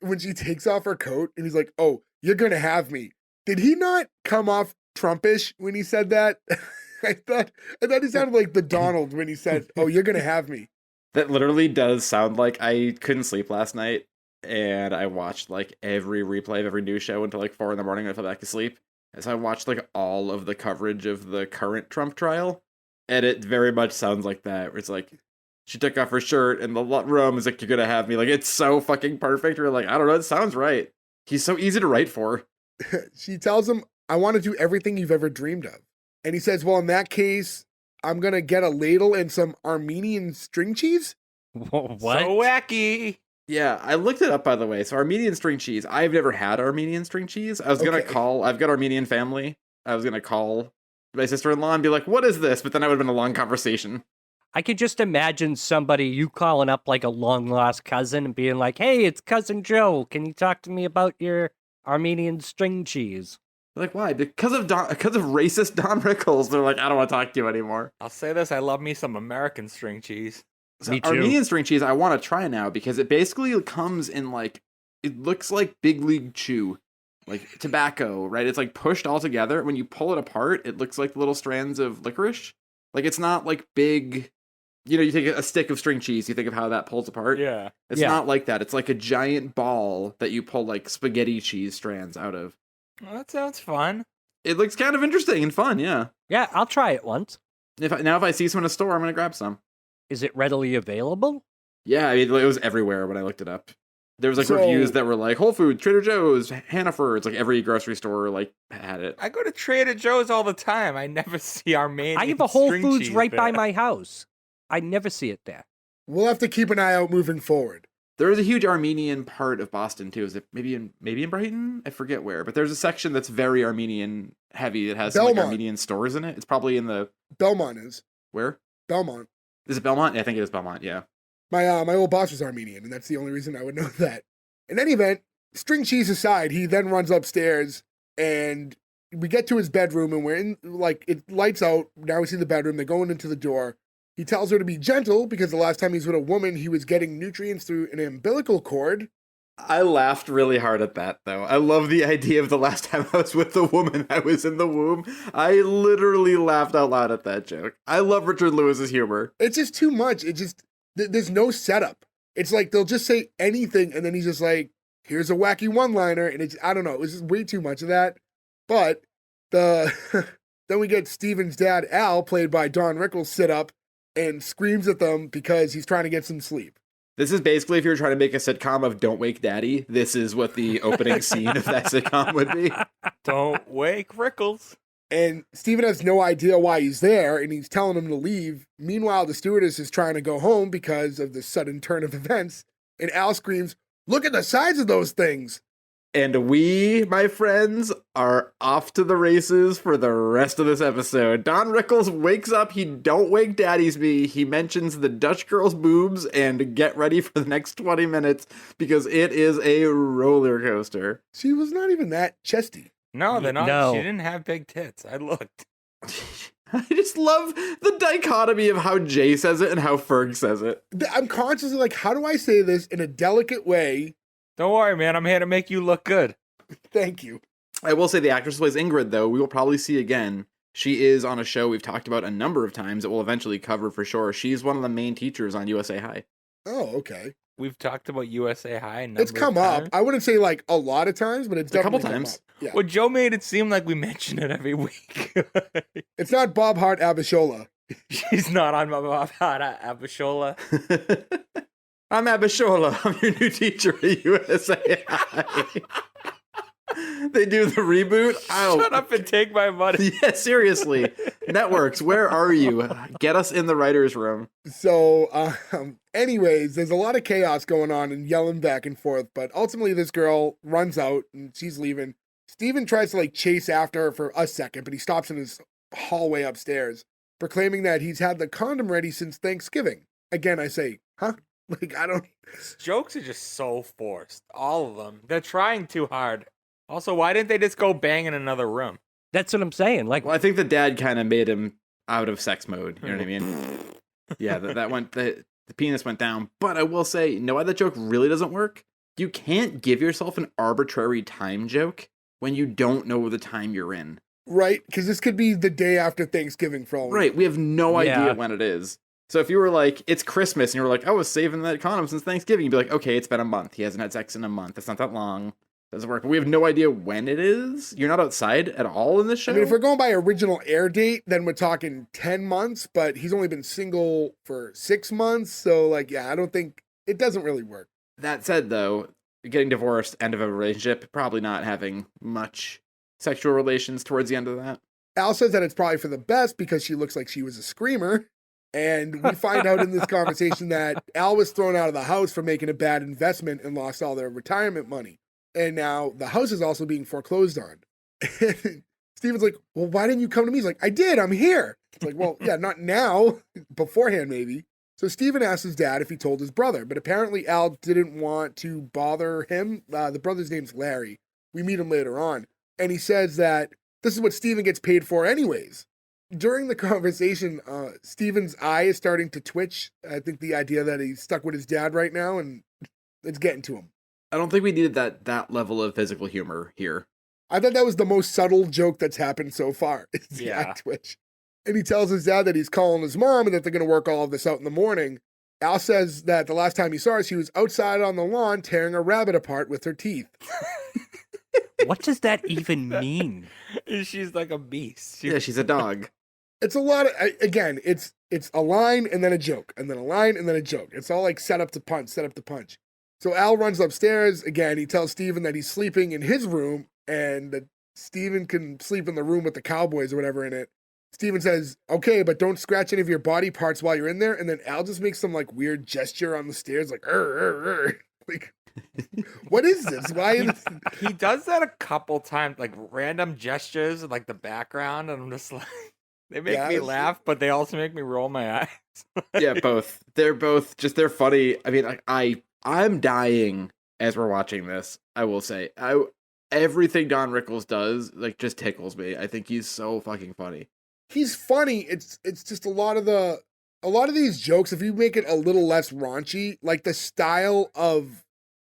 Speaker 2: off her coat and he's like, "Oh, you're gonna have me." Did he not come off Trumpish when he said that? I thought he sounded like the Donald when he said, "Oh, you're gonna have me."
Speaker 4: That literally does sound like I couldn't sleep last night, and I watched like every replay of every news show until like 4 a.m. and I fell back to sleep. And so I watched like all of the coverage of the current Trump trial, and it very much sounds like that. Where it's like she took off her shirt, and the room is like, "You're gonna have me." Like it's so fucking perfect. We're like, I don't know, it sounds right. He's so easy to write for.
Speaker 2: She tells him, "I want to do everything you've ever dreamed of." And he says, "Well, in that case, I'm gonna get a ladle and some Armenian string cheese."
Speaker 3: What?
Speaker 1: So wacky.
Speaker 4: Yeah, I looked it up, by the way. So Armenian string cheese. I've never had Armenian string cheese. I was gonna
Speaker 2: Okay.
Speaker 4: call. I've got Armenian family. I was gonna call my sister-in-law and be like, "What is this?" But then I would have been a long conversation.
Speaker 3: I could just imagine you calling up like a long lost cousin and being like, "Hey, it's cousin Joe. Can you talk to me about your Armenian string cheese?"
Speaker 4: Like, why? Because of racist Don Rickles. They're like, I don't want to talk to you anymore.
Speaker 1: I'll say this: I love me some American string cheese.
Speaker 4: So
Speaker 3: Me too.
Speaker 4: Armenian string cheese, I want to try now because it basically comes in like, it looks like Big League Chew, like tobacco, right? It's like pushed all together. When you pull it apart, it looks like little strands of licorice. Like it's not like big. You take a stick of string cheese, you think of how that pulls apart.
Speaker 1: Yeah.
Speaker 4: It's not like that. It's like a giant ball that you pull like spaghetti cheese strands out of.
Speaker 1: Well, that sounds fun.
Speaker 4: It looks kind of interesting and fun, yeah.
Speaker 3: Yeah, I'll try it once.
Speaker 4: If I see some in a store, I'm gonna grab some.
Speaker 3: Is it readily available?
Speaker 4: Yeah, I mean, it was everywhere when I looked it up. There was like
Speaker 2: So-
Speaker 4: reviews that were like Whole Foods, Trader Joe's, Hannaford. It's like every grocery store like had it.
Speaker 1: I go to Trader Joe's all the time. I never see Armenian.
Speaker 3: I have a Whole
Speaker 1: string
Speaker 3: Foods
Speaker 1: cheese
Speaker 3: right by
Speaker 1: there.
Speaker 3: my house. I never see it there.
Speaker 2: We'll have to keep an eye out moving forward.
Speaker 4: There is a huge Armenian part of Boston too. Is it maybe in Brighton? I forget where, but there's a section that's very Armenian heavy. It has some, like,
Speaker 2: Belmont.
Speaker 4: Armenian stores in it. It's probably in the
Speaker 2: Belmont is.
Speaker 4: where?
Speaker 2: Belmont.
Speaker 4: Is it Belmont? Yeah, I think it is Belmont. Yeah.
Speaker 2: My old boss was Armenian, and that's the only reason I would know that. In any event, string cheese aside, he then runs upstairs, and we get to his bedroom, and we're in, like, it lights out. Now we see the bedroom. They're going into the door. He tells her to be gentle because the last time he was with a woman, he was getting nutrients through an umbilical cord.
Speaker 4: I laughed really hard at that, though. I love the idea of the last time I was with the woman I was in the womb. I literally laughed out loud at that joke. I love Richard Lewis's humor.
Speaker 2: It's just too much. It just, there's no setup. It's like they'll just say anything, and then he's just like, here's a wacky one-liner, and it's, I don't know, it was just way too much of that. But then we get Steven's dad, Al, played by Don Rickles, sit up and screams at them because he's trying to get some sleep.
Speaker 4: This is basically if you're trying to make a sitcom of Don't Wake Daddy, this is what the opening scene of that sitcom would be.
Speaker 1: Don't wake Rickles.
Speaker 2: And Steven has no idea why he's there, and he's telling him to leave. Meanwhile, the stewardess is trying to go home because of the sudden turn of events, and Al screams, "Look at the size of those things!"
Speaker 4: And we, my friends, are off to the races for the rest of this episode. Don Rickles wakes up. He don't wake daddy's me. He mentions the Dutch girl's boobs and get ready for the next 20 minutes because it is a roller coaster.
Speaker 2: She was not even that chesty.
Speaker 1: No, they're not.
Speaker 3: No.
Speaker 1: She didn't have big tits. I looked.
Speaker 4: I just love the dichotomy of how Jay says it and how Ferg says it.
Speaker 2: I'm consciously like, how do I say this in a delicate way?
Speaker 1: Don't worry, man. I'm here to make you look good.
Speaker 2: Thank you.
Speaker 4: I will say the actress who plays Ingrid, though, we will probably see again. She is on a show we've talked about a number of times that we'll eventually cover for sure. She's one of the main teachers on USA High.
Speaker 2: Oh, okay.
Speaker 1: We've talked about USA High.
Speaker 2: It's come up. I wouldn't say like a lot of times, but it's
Speaker 4: A couple
Speaker 2: definitely come
Speaker 4: times.
Speaker 2: up. Yeah.
Speaker 1: Well, Joe made it seem like we mention it every week.
Speaker 2: It's not Bob Hart Abishola.
Speaker 1: She's not on my Abishola.
Speaker 4: I'm Abishola. I'm your new teacher at USA High. They do the reboot.
Speaker 1: Shut up and take my money.
Speaker 4: Yeah, seriously. Networks, where are you? Get us in the writer's room.
Speaker 2: So, anyways, there's a lot of chaos going on and yelling back and forth, but ultimately this girl runs out and she's leaving. Steven tries to like chase after her for a second, but he stops in his hallway upstairs, proclaiming that he's had the condom ready since Thanksgiving. Again, I say, huh? Like, I don't.
Speaker 1: Jokes are just so forced. All of them. They're trying too hard. Also, why didn't they just go bang in another room?
Speaker 3: That's what I'm saying. Like,
Speaker 4: Well, I think the dad kind of made him out of sex mode. You know what I mean? Yeah, that went, the penis went down. But I will say, you know why that joke really doesn't work? You can't give yourself an arbitrary time joke when you don't know the time you're in.
Speaker 2: Right? Because this could be the day after Thanksgiving for all we
Speaker 4: Right, we have no
Speaker 3: Yeah.
Speaker 4: idea when it is. So if you were like, it's Christmas, and you were like, I was saving that condom since Thanksgiving, you'd be like, okay, it's been a month. He hasn't had sex in a month. That's not that long. Doesn't work. But we have no idea when it is. You're not outside at all in this show?
Speaker 2: I mean, if we're going by original air date, then we're talking 10 months, but he's only been single for 6 months. So, like, yeah, I don't think it doesn't really work.
Speaker 4: That said, though, getting divorced, end of a relationship, probably not having much sexual relations towards the end of that.
Speaker 2: Al says that it's probably for the best because she looks like she was a screamer. And we find out in this conversation that Al was thrown out of the house for making a bad investment and lost all their retirement money. And now the house is also being foreclosed on. And Steven's like, well, why didn't you come to me? He's like, I did. I'm here. It's like, well, yeah, not now, beforehand maybe. So Steven asks his dad if he told his brother, but apparently Al didn't want to bother him. The brother's name's Larry. We meet him later on. And he says that this is what Steven gets paid for anyways. During the conversation, Steven's eye is starting to twitch. I think the idea that he's stuck with his dad right now and it's getting to him.
Speaker 4: I don't think we needed that level of physical humor here.
Speaker 2: I thought that was the most subtle joke that's happened so far. Is the
Speaker 1: Yeah.
Speaker 2: eye twitch. And he tells his dad that he's calling his mom and that they're going to work all of this out in the morning. Al says that the last time he saw her, she was outside on the lawn tearing a rabbit apart with her teeth.
Speaker 3: What does that even mean?
Speaker 1: She's like a beast.
Speaker 4: Yeah, she's a dog.
Speaker 2: It's a lot of, again, it's a line and then a joke, and then a line and then a joke. It's all like set up to punch, set up to punch. So Al runs upstairs. Again, he tells Steven that he's sleeping in his room and that Steven can sleep in the room with the cowboys or whatever in it. Steven says, okay, but don't scratch any of your body parts while you're in there. And then Al just makes some like weird gesture on the stairs, like, like, what is this? Why is
Speaker 1: He does that a couple times, like random gestures in like the background, and I'm just like, they make me
Speaker 2: Yes.
Speaker 1: laugh, but they also make me roll my eyes.
Speaker 4: Yeah, both. They're funny. I mean, I'm dying as we're watching this. I will say, everything Don Rickles does like just tickles me. I think he's so fucking funny.
Speaker 2: he's funny. It's just a lot of these jokes, if you make it a little less raunchy, like the style of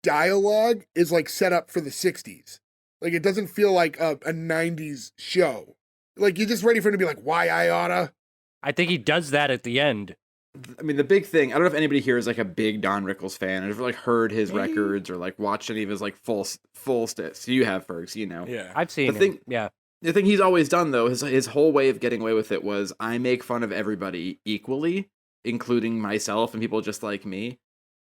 Speaker 2: dialogue is like set up for the 60s. Like it doesn't feel like a 90s show. Like you're just ready for it to be like, why I oughta.
Speaker 3: I think he does that at the end.
Speaker 4: I mean, the big thing, I don't know if anybody here is like a big Don Rickles fan and ever like heard his
Speaker 1: Me?
Speaker 4: records or like watched any of his like full stats. You have, Fergs, you know.
Speaker 1: Yeah.
Speaker 3: I've seen
Speaker 4: The
Speaker 3: it.
Speaker 4: thing-
Speaker 3: Yeah.
Speaker 4: The thing he's always done though, his whole way of getting away with it was I make fun of everybody equally, including myself and people just like me.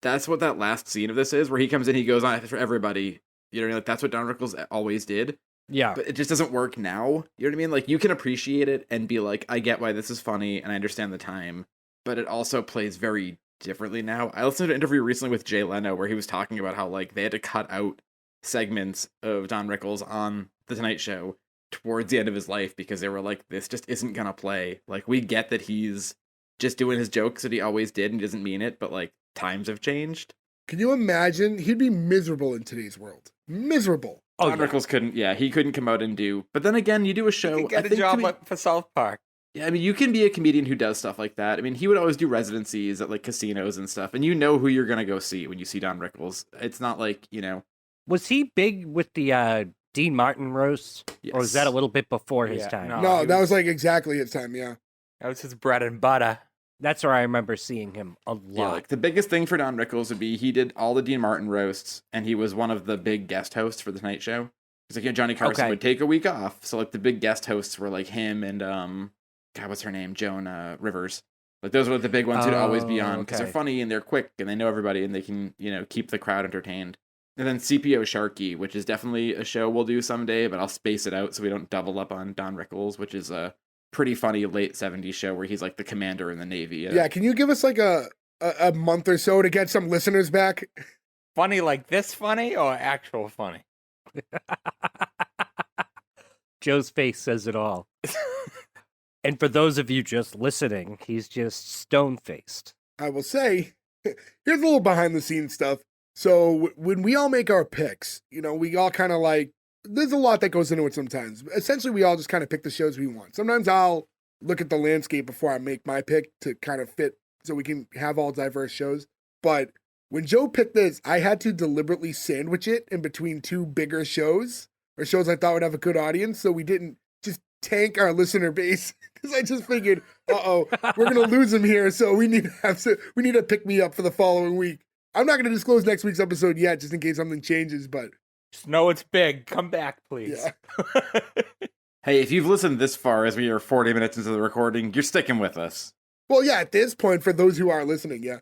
Speaker 4: That's what that last scene of this is, where he comes in, he goes on for everybody. You know what I mean? Like that's what Don Rickles always did.
Speaker 3: Yeah.
Speaker 4: But it just doesn't work now. You know what I mean? Like you can appreciate it and be like, I get why this is funny and I understand the time, but it also plays very differently now. I listened to an interview recently with Jay Leno where he was talking about how like they had to cut out segments of Don Rickles on The Tonight Show towards the end of his life because they were like, this just isn't gonna play. Like we get that he's just doing his jokes that he always did and he doesn't mean it, but like times have changed.
Speaker 2: Can you imagine? He'd be miserable in today's world. Miserable.
Speaker 3: Oh,
Speaker 4: Don
Speaker 3: yeah.
Speaker 4: Rickles couldn't, he couldn't come out and do. But then again, you do a show.
Speaker 1: You
Speaker 4: I
Speaker 1: get a
Speaker 4: think
Speaker 1: job
Speaker 4: comed-
Speaker 1: for South Park.
Speaker 4: Yeah, I mean, you can be a comedian who does stuff like that. I mean, he would always do residencies at like casinos and stuff, and you know who you're gonna go see when you see Don Rickles. It's not like, you know.
Speaker 3: Was he big with the Dean Martin roasts?
Speaker 4: Yes.
Speaker 3: Or was that a little bit before his
Speaker 1: Yeah,
Speaker 3: time?
Speaker 1: no.
Speaker 2: No,
Speaker 1: he
Speaker 2: that
Speaker 1: was-
Speaker 2: was like exactly his time, yeah.
Speaker 1: That was his bread and butter.
Speaker 3: That's where I remember seeing him a lot.
Speaker 4: Yeah, like the biggest thing for Don Rickles would be he did all the Dean Martin roasts, and he was one of the big guest hosts for the Tonight Show. It's like, Johnny Carson
Speaker 3: Okay.
Speaker 4: would take a week off, so like the big guest hosts were like him and God, what's her name, Joan Rivers. Like those were the big ones who'd always be
Speaker 3: Oh,
Speaker 4: on because they're
Speaker 3: okay.
Speaker 4: funny and they're quick and they know everybody and they can, you know, keep the crowd entertained. And then CPO Sharky, which is definitely a show we'll do someday, but I'll space it out so we don't double up on Don Rickles, which is a pretty funny late 70s show where he's like the commander in the Navy.
Speaker 2: Yeah, can you give us like a month or so to get some listeners back?
Speaker 1: Funny like this funny or actual funny?
Speaker 3: Joe's face says it all. And for those of you just listening, he's just stone-faced.
Speaker 2: I will say, here's a little behind the scenes stuff. So when we all make our picks, you know, we all kind of like, there's a lot that goes into it sometimes. Essentially, we all just kind of pick the shows we want. Sometimes I'll look at the landscape before I make my pick to kind of fit so we can have all diverse shows. But when Joe picked this, I had to deliberately sandwich it in between two bigger shows or shows I thought would have a good audience so we didn't just tank our listener base. Because I just figured, we're gonna lose him here, so we need to pick me up for the following week. I'm not gonna disclose next week's episode yet, just in case something changes. But
Speaker 1: Just know it's big. Come back, please.
Speaker 2: Yeah.
Speaker 4: Hey, if you've listened this far as we are 40 minutes into the recording, you're sticking with us.
Speaker 2: well, yeah, at this point, for those who are listening, yeah.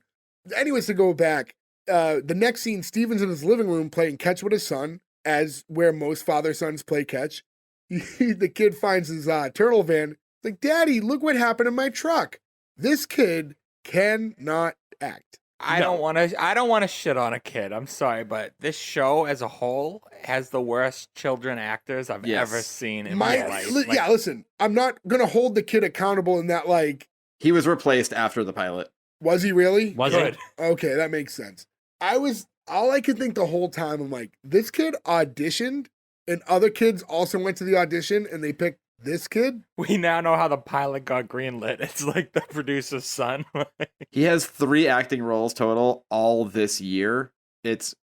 Speaker 2: Anyways, to go back, the next scene, Steven's in his living room playing catch with his son, as where most father-sons play catch. The kid finds his turtle van. It's like, Daddy, look what happened to my truck. This kid cannot act.
Speaker 1: I don't want to shit on a kid. I'm sorry, but this show as a whole has the worst children actors I've
Speaker 4: Yes.
Speaker 1: ever seen in my life.
Speaker 2: Yeah, listen, I'm not gonna hold the kid accountable in that. Like,
Speaker 4: He was replaced after the pilot.
Speaker 2: was he really?
Speaker 3: Was
Speaker 1: Good.
Speaker 3: it?
Speaker 2: Okay, that makes sense. All I could think the whole time, I'm like, this kid auditioned, and other kids also went to the audition, and they picked this kid.
Speaker 1: We now know how the pilot got greenlit. It's like the producer's son.
Speaker 4: He has 3 acting roles total all this year. It's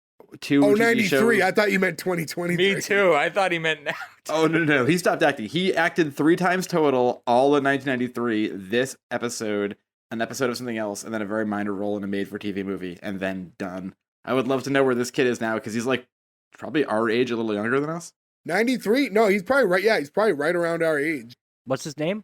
Speaker 4: 2
Speaker 2: Oh,
Speaker 4: TV
Speaker 2: 93.
Speaker 4: shows.
Speaker 2: I thought you meant 2020.
Speaker 1: Me too. I thought he meant now.
Speaker 4: Oh, no. He stopped acting. He acted 3 times total, all in 1993. This episode, an episode of something else, and then a very minor role in a made-for-TV movie, and then done. I would love to know where this kid is now, because he's like probably our age, a little younger than us.
Speaker 2: 93? No, he's probably right. Yeah, he's probably right around our age.
Speaker 3: What's his name?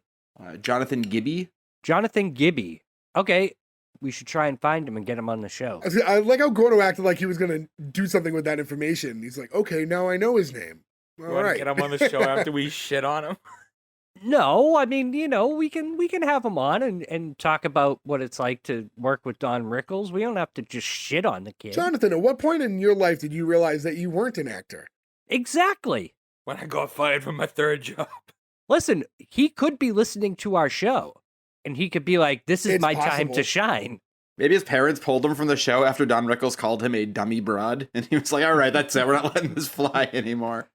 Speaker 4: Jonathan Gibby.
Speaker 3: Jonathan Gibby. Okay, we should try and find him and get him on the show.
Speaker 2: I like how Gordo acted like he was going to do something with that information. He's like, okay, now I know his name. All
Speaker 1: You want to
Speaker 2: right.
Speaker 1: get him on the show after we shit on him?
Speaker 3: No, I mean, we can have him on and talk about what it's like to work with Don Rickles. We don't have to just shit on the kid.
Speaker 2: Jonathan, at what point in your life did you realize that you weren't an actor?
Speaker 3: Exactly.
Speaker 1: When I got fired from my 3rd job.
Speaker 3: Listen, he could be listening to our show, and he could be like, "This is
Speaker 2: It's
Speaker 3: my time
Speaker 2: possible.
Speaker 3: to shine."
Speaker 4: Maybe his parents pulled him from the show after Don Rickles called him a dummy broad, and he was like, all right, that's it. We're not letting this fly anymore.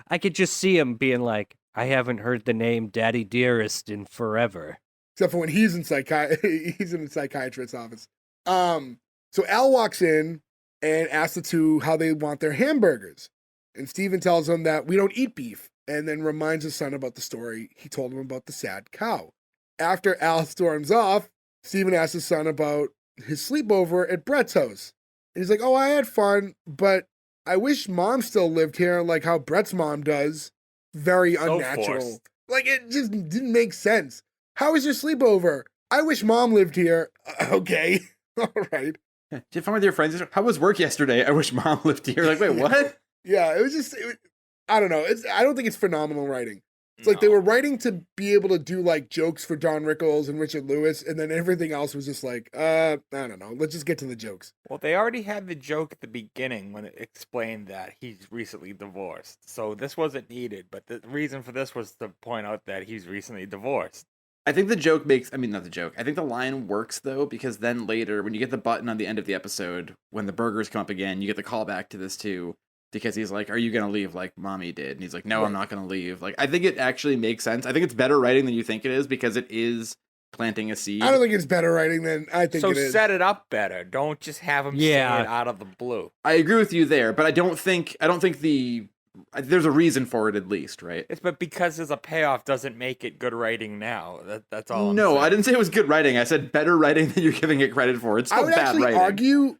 Speaker 3: I could just see him being like, "I haven't heard the name Daddy Dearest in forever."
Speaker 2: Except for when he's in he's in the psychiatrist's office. So Al walks in and asks the two how they want their hamburgers. And Steven tells him that we don't eat beef, and then reminds his son about the story he told him about the sad cow. After Al storms off, Steven asks his son about his sleepover at Brett's house. And he's like, oh, I had fun, but I wish mom still lived here like how Brett's mom does. Very
Speaker 1: So
Speaker 2: unnatural.
Speaker 1: forced.
Speaker 2: Like, it just didn't make sense. How was your sleepover? I wish mom lived here. Okay. All right.
Speaker 4: Did you have fun with your friends? How was work yesterday? I wish mom lived here. Like, wait, what?
Speaker 2: Yeah, I don't know. I don't think it's phenomenal writing. It's like they
Speaker 1: No.
Speaker 2: were writing to be able to do like jokes for Don Rickles and Richard Lewis, and then everything else was just like, I don't know. Let's just get to the jokes.
Speaker 1: Well, they already had the joke at the beginning when it explained that he's recently divorced. So this wasn't needed, but the reason for this was to point out that he's recently divorced.
Speaker 4: I think the joke not the joke. I think the line works, though, because then later, when you get the button on the end of the episode, when the burgers come up again, you get the callback to this, too. Because he's like, are you going to leave like mommy did? And he's like, no, I'm not going to leave. Like, I think it actually makes sense. I think it's better writing than you think it is because it is planting a seed.
Speaker 2: I don't think it's better writing than I think
Speaker 1: So
Speaker 2: it is.
Speaker 1: set it up better. Don't just have him say
Speaker 3: Yeah.
Speaker 1: it out of the blue.
Speaker 4: I agree with you there, but I don't think there's a reason for it at least, right?
Speaker 1: But because there's a payoff doesn't make it good writing now. That's all I'm
Speaker 4: No,
Speaker 1: saying.
Speaker 4: I didn't say it was good writing. I said better writing than you're giving it credit for. It's
Speaker 2: I
Speaker 4: still
Speaker 2: would
Speaker 4: bad
Speaker 2: actually
Speaker 4: writing.
Speaker 2: argue,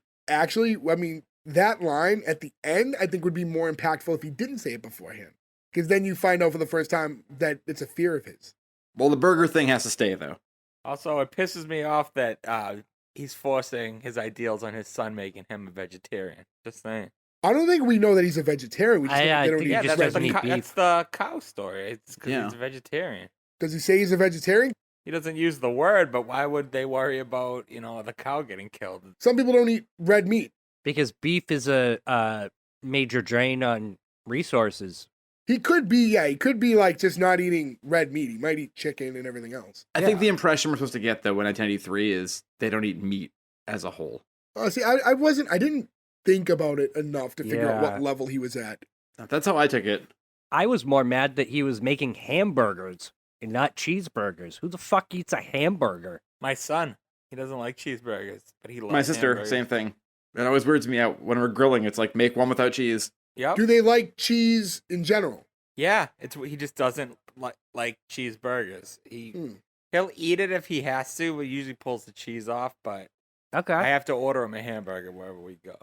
Speaker 2: I mean, that line at the end, I think would be more impactful if he didn't say it beforehand. Because then you find out for the first time that it's a fear of his.
Speaker 4: Well, the burger thing has to stay, though.
Speaker 1: Also, it pisses me off that he's forcing his ideals on his son, making him a vegetarian. Just saying.
Speaker 2: I don't think we know that he's a vegetarian. We just know
Speaker 3: I
Speaker 2: they don't
Speaker 3: think
Speaker 2: eat
Speaker 3: he
Speaker 1: Yeah,
Speaker 3: just
Speaker 2: red
Speaker 1: that's the,
Speaker 3: doesn't
Speaker 2: meat.
Speaker 3: eat beef.
Speaker 1: that's the cow story. It's because
Speaker 4: Yeah.
Speaker 1: he's a vegetarian.
Speaker 2: Does he say he's a vegetarian?
Speaker 1: He doesn't use the word, but why would they worry about, the cow getting killed?
Speaker 2: Some people don't eat red meat.
Speaker 3: Because beef is a major drain on resources.
Speaker 2: He could be like just not eating red meat. He might eat chicken and everything else.
Speaker 4: I think the impression we're supposed to get, though, when 1983 is they don't eat meat as a whole.
Speaker 2: Oh, see, I didn't think about it enough to figure out
Speaker 3: Yeah.
Speaker 2: what level he was at.
Speaker 4: That's how I took it.
Speaker 3: I was more mad that he was making hamburgers and not cheeseburgers. Who the fuck eats a hamburger?
Speaker 1: My son, he doesn't like cheeseburgers, but he loves
Speaker 4: My sister,
Speaker 1: hamburgers.
Speaker 4: same thing. It always weirds me out when we're grilling. It's like, make one without cheese.
Speaker 1: Yep.
Speaker 2: Do they like cheese in general?
Speaker 1: Yeah, he just doesn't like cheeseburgers. He'll eat it if he has to, but usually pulls the cheese off. But
Speaker 3: Okay.
Speaker 1: I have to order him a hamburger wherever we go.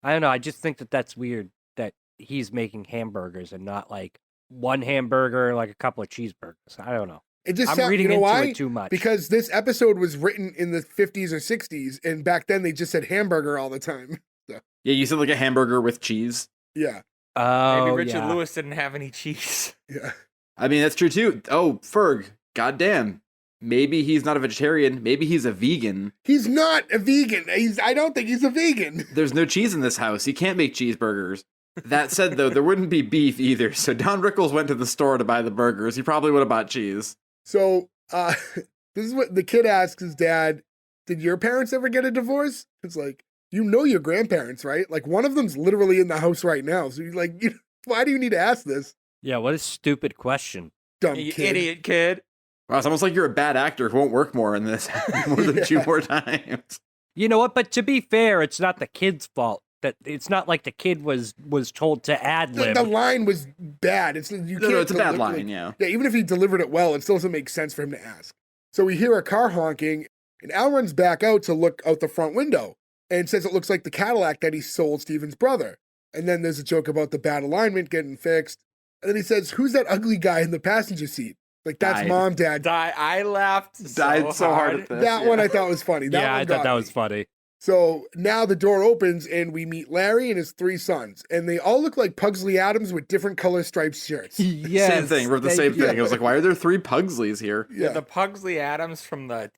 Speaker 3: I don't know. I just think that that's weird that he's making hamburgers and not like one hamburger, like a couple of cheeseburgers. I don't know.
Speaker 2: It just
Speaker 3: I'm
Speaker 2: sounds,
Speaker 3: reading
Speaker 2: you know
Speaker 3: into
Speaker 2: why?
Speaker 3: it too much.
Speaker 2: Because this episode was written in the 50s or 60s, and back then they just said hamburger all the time.
Speaker 4: Yeah, you said like a hamburger with cheese.
Speaker 2: Yeah,
Speaker 3: oh,
Speaker 1: Maybe Richard
Speaker 3: yeah.
Speaker 1: Lewis didn't have any cheese.
Speaker 2: yeah.
Speaker 4: I mean, that's true too. Oh, Ferg, goddamn. maybe he's not a vegetarian. Maybe he's a vegan.
Speaker 2: He's not a vegan. I don't think he's a vegan.
Speaker 4: There's no cheese in this house. He can't make cheeseburgers. That said, though, there wouldn't be beef either. So Don Rickles went to the store to buy the burgers. He probably would have bought cheese.
Speaker 2: So this is what the kid asks his dad, did your parents ever get a divorce? It's like, you know your grandparents, right? Like one of them's literally in the house right now. So you're like, why do you need to ask this?
Speaker 3: Yeah, what a stupid question.
Speaker 2: Dumb
Speaker 1: You
Speaker 2: kid.
Speaker 1: idiot kid.
Speaker 4: Wow, it's almost like you're a bad actor who won't work more in this more than two more times.
Speaker 3: You know what? But to be fair, it's not the kid's fault. That it's not like the kid was told to ad lib.
Speaker 2: The line was bad. It's
Speaker 4: It's a bad line, yeah.
Speaker 2: Yeah, even if he delivered it well, it still doesn't make sense for him to ask. So we hear a car honking, and Al runs back out to look out the front window and says it looks like the Cadillac that he sold Steven's brother. And then there's a joke about the bad alignment getting fixed. And then he says, who's that ugly guy in the passenger seat? Like, that's
Speaker 4: Died.
Speaker 2: Mom, Dad.
Speaker 1: I laughed
Speaker 4: Died so hard at this.
Speaker 2: That one I thought was funny. That
Speaker 3: yeah,
Speaker 2: one
Speaker 3: I thought
Speaker 2: got
Speaker 3: that
Speaker 2: me.
Speaker 3: was funny.
Speaker 2: So now the door opens and we meet Larry and his 3 sons. And they all look like Pugsley Adams with different color striped shirts.
Speaker 3: Yes,
Speaker 4: Same thing. We're the same thing. I was like, why are there 3 Pugsleys here?
Speaker 1: Yeah,
Speaker 2: Yeah.
Speaker 1: the Pugsley Adams from the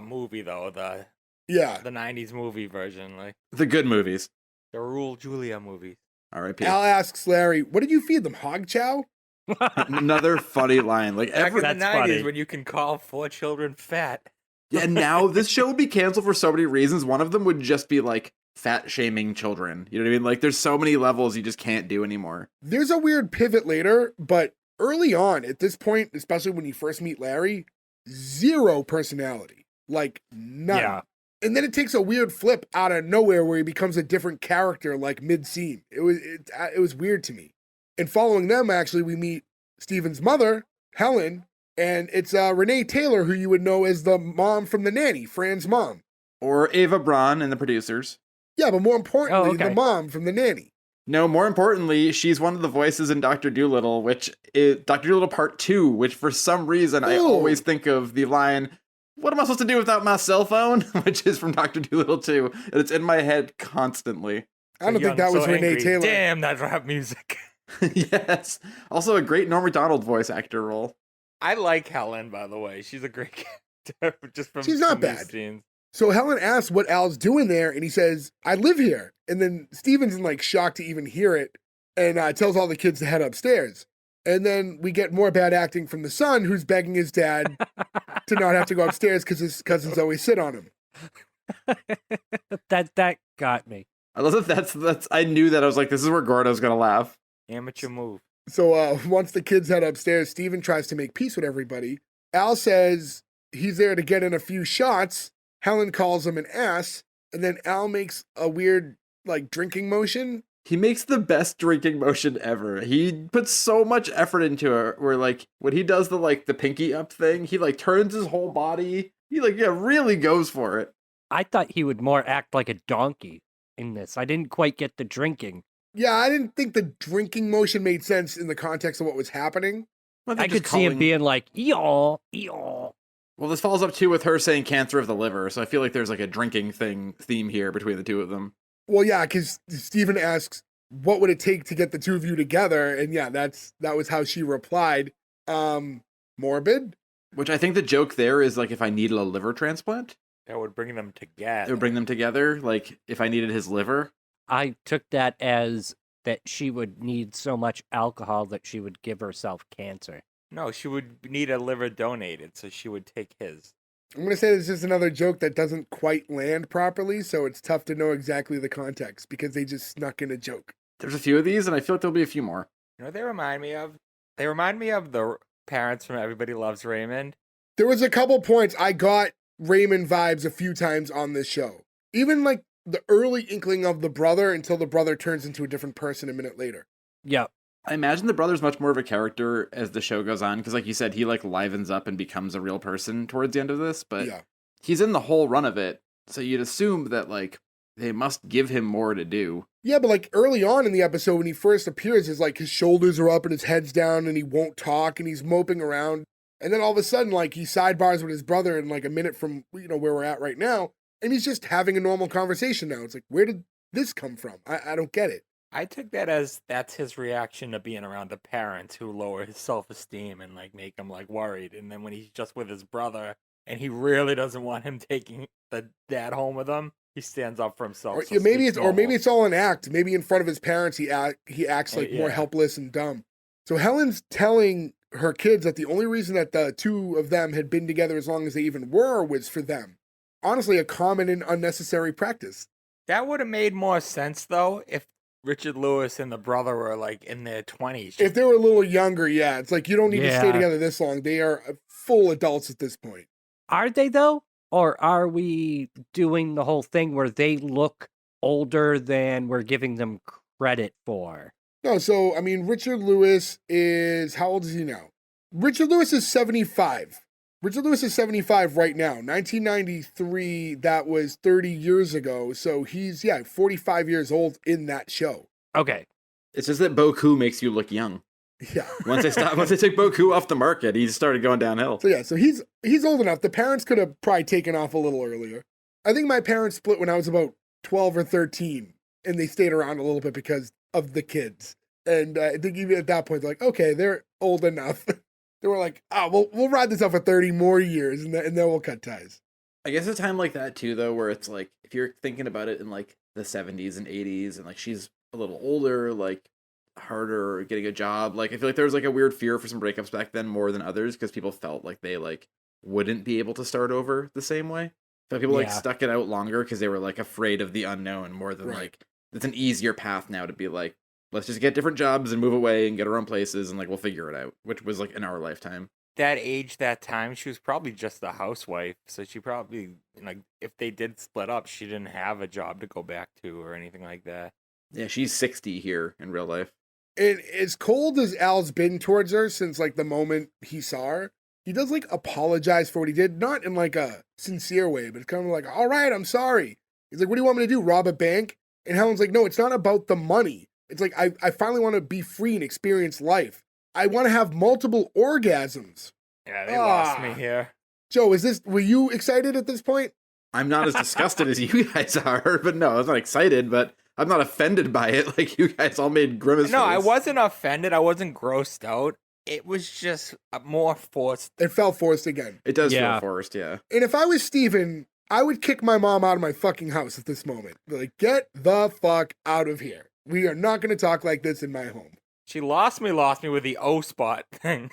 Speaker 1: movie though, the
Speaker 2: Yeah.
Speaker 1: 90s movie version, like
Speaker 4: The good movies.
Speaker 1: the Rule Julia movies.
Speaker 4: R.I.P.
Speaker 2: Al asks Larry, what did you feed them? Hog chow?
Speaker 4: Another funny line. Like
Speaker 1: Back in the
Speaker 3: That's
Speaker 1: 90s
Speaker 3: funny.
Speaker 1: when you can call 4 children fat.
Speaker 4: Yeah, now this show would be canceled for so many reasons. One of them would just be like fat shaming children. You know what I mean? Like there's so many levels you just can't do anymore.
Speaker 2: There's a weird pivot later, but early on, at this point, especially when you first meet Larry, 0 personality. Like, none.
Speaker 3: Yeah.
Speaker 2: And then it takes a weird flip out of nowhere where he becomes a different character, like mid-scene. It was weird to me. And following them, actually, we meet Steven's mother, Helen, and it's Renee Taylor, who you would know as the mom from The Nanny, Fran's mom.
Speaker 4: Or Ava Braun and the producers.
Speaker 2: Yeah, but more importantly,
Speaker 3: Oh, okay.
Speaker 2: the mom from The Nanny.
Speaker 4: No, more importantly, she's one of the voices in Dr. Dolittle, which is Dr. Dolittle Part 2, which for some reason I
Speaker 2: Ooh.
Speaker 4: always think of the line, what am I supposed to do without my cell phone? Which is from Dr. Dolittle 2, and it's in my head constantly.
Speaker 2: I don't think that was Renee Taylor.
Speaker 1: Damn, that rap music.
Speaker 4: Yes. Also a great Norm Macdonald voice actor role.
Speaker 1: I like Helen, by the way. She's a great character. Just from
Speaker 2: She's not
Speaker 1: from these
Speaker 2: bad.
Speaker 1: scenes.
Speaker 2: So Helen asks what Al's doing there, and he says, I live here. And then Steven's in like shock to even hear it, and tells all the kids to head upstairs. And then we get more bad acting from the son, who's begging his dad to not have to go upstairs because his cousins always sit on him.
Speaker 3: that got me.
Speaker 4: I love that that's I knew that. I was like, this is where Gordo's gonna laugh.
Speaker 1: Amateur move.
Speaker 2: So once the kids head upstairs, Steven tries to make peace with everybody. Al says he's there to get in a few shots. Helen calls him an ass, and then Al makes a weird like drinking motion.
Speaker 4: He makes the best drinking motion ever. He puts so much effort into it where like when he does the pinky up thing, he like turns his whole body. He really goes for it.
Speaker 3: I thought he would more act like a donkey in this. I didn't quite get the drinking.
Speaker 2: Yeah, I didn't think the drinking motion made sense in the context of what was happening.
Speaker 3: I could see him being like, eeyaw, eeyaw.
Speaker 4: Well, this follows up too with her saying cancer of the liver, so I feel like there's like a drinking theme here between the two of them.
Speaker 2: Well, yeah, because Steven asks, what would it take to get the two of you together? And yeah, that was how she replied. Morbid?
Speaker 4: Which I think the joke there is like if I needed a liver transplant,
Speaker 1: That would bring them together.
Speaker 4: it would bring them together. Like if I needed his liver.
Speaker 3: I took that as that she would need so much alcohol that she would give herself cancer.
Speaker 1: No, she would need a liver donated, so she would take his.
Speaker 2: I'm going to say this is another joke that doesn't quite land properly, so it's tough to know exactly the context because they just snuck in a joke.
Speaker 4: There's a few of these, and I feel like there'll be a few more.
Speaker 1: You know what they remind me of? They remind me of the parents from Everybody Loves Raymond.
Speaker 2: There was a couple points I got Raymond vibes a few times on this show. Even like the early inkling of the brother until the brother turns into a different person a minute later.
Speaker 3: Yeah.
Speaker 4: I imagine the brother's much more of a character as the show goes on, because like you said, he like livens up and becomes a real person towards the end of this, but
Speaker 2: Yeah.
Speaker 4: he's in the whole run of it, so you'd assume that like they must give him more to do.
Speaker 2: Yeah, but like early on in the episode when he first appears, it's like his shoulders are up and his head's down and he won't talk and he's moping around. And then all of a sudden, like he sidebars with his brother in like a minute from, where we're at right now. And he's just having a normal conversation now. It's like, where did this come from? I don't get it.
Speaker 1: I took that as that's his reaction to being around the parents who lower his self-esteem and like make him like worried. And then when he's just with his brother and he really doesn't want him taking the dad home with him, he stands up for himself.
Speaker 2: Or
Speaker 1: So
Speaker 2: yeah, maybe
Speaker 1: speaks
Speaker 2: it's or maybe
Speaker 1: normal.
Speaker 2: it's all an act. Maybe in front of his parents he acts like more
Speaker 1: Yeah.
Speaker 2: helpless and dumb. So Helen's telling her kids that the only reason that the two of them had been together as long as they even were was for them. Honestly, a common and unnecessary practice.
Speaker 1: That would have made more sense though if Richard Lewis and the brother were like in their 20s.
Speaker 2: If they were a little younger, yeah, it's like you don't need to stay
Speaker 3: Yeah.
Speaker 2: together this long. They are full adults at this point.
Speaker 3: Are they though? Or are we doing the whole thing where they look older than we're giving them credit for?
Speaker 2: No, so I mean, Richard Lewis is how old is he now? Richard Lewis is 75. Richard Lewis is 75 right now. 1993, that was 30 years ago. So he's 45 years old in that show.
Speaker 3: Okay.
Speaker 4: It's just that Boku makes you look young.
Speaker 2: Yeah.
Speaker 4: Once they took Boku off the market, he started going downhill.
Speaker 2: So he's old enough. The parents could have probably taken off a little earlier. I think my parents split when I was about 12 or 13, and they stayed around a little bit because of the kids. And I think even at that point, they're like, okay, they're old enough. They were like, oh, we'll ride this out for 30 more years, and then we'll cut ties.
Speaker 4: I guess a time like that too, though, where it's like if you're thinking about it in like the 70s and 80s, and like she's a little older, like harder getting a job. Like I feel like there was like a weird fear for some breakups back then more than others because people felt like they like wouldn't be able to start over the same way. So people like
Speaker 3: Yeah.
Speaker 4: stuck it out longer because they were like afraid of the unknown more than
Speaker 2: Right.
Speaker 4: like it's an easier path now to be like, let's just get different jobs and move away and get our own places and like we'll figure it out, which was like in our lifetime.
Speaker 1: That age, that time, she was probably just a housewife. So she probably, like, if they did split up, she didn't have a job to go back to or anything like that.
Speaker 4: Yeah, she's 60 here in real life.
Speaker 2: And as cold as Al's been towards her since like the moment he saw her, he does like apologize for what he did, not in like a sincere way, but kind of like, all right, I'm sorry. He's like, what do you want me to do? Rob a bank? And Helen's like, no, it's not about the money. It's like, I finally want to be free and experience life. I want to have multiple orgasms.
Speaker 1: Yeah, they lost me
Speaker 2: Ah.
Speaker 1: here.
Speaker 2: Joe, were you excited at this point?
Speaker 4: I'm not as disgusted as you guys are, but no, I was not excited, but I'm not offended by it like you guys all made grimace
Speaker 1: No, I
Speaker 4: face.
Speaker 1: wasn't offended. I wasn't grossed out. It was just more forced.
Speaker 2: It felt forced again.
Speaker 4: It does
Speaker 3: Yeah.
Speaker 4: feel forced, yeah.
Speaker 2: And if I was Steven, I would kick my mom out of my fucking house at this moment. Be like, get the fuck out of here. We are not going to talk like this in my home.
Speaker 1: She lost me with the O spot thing.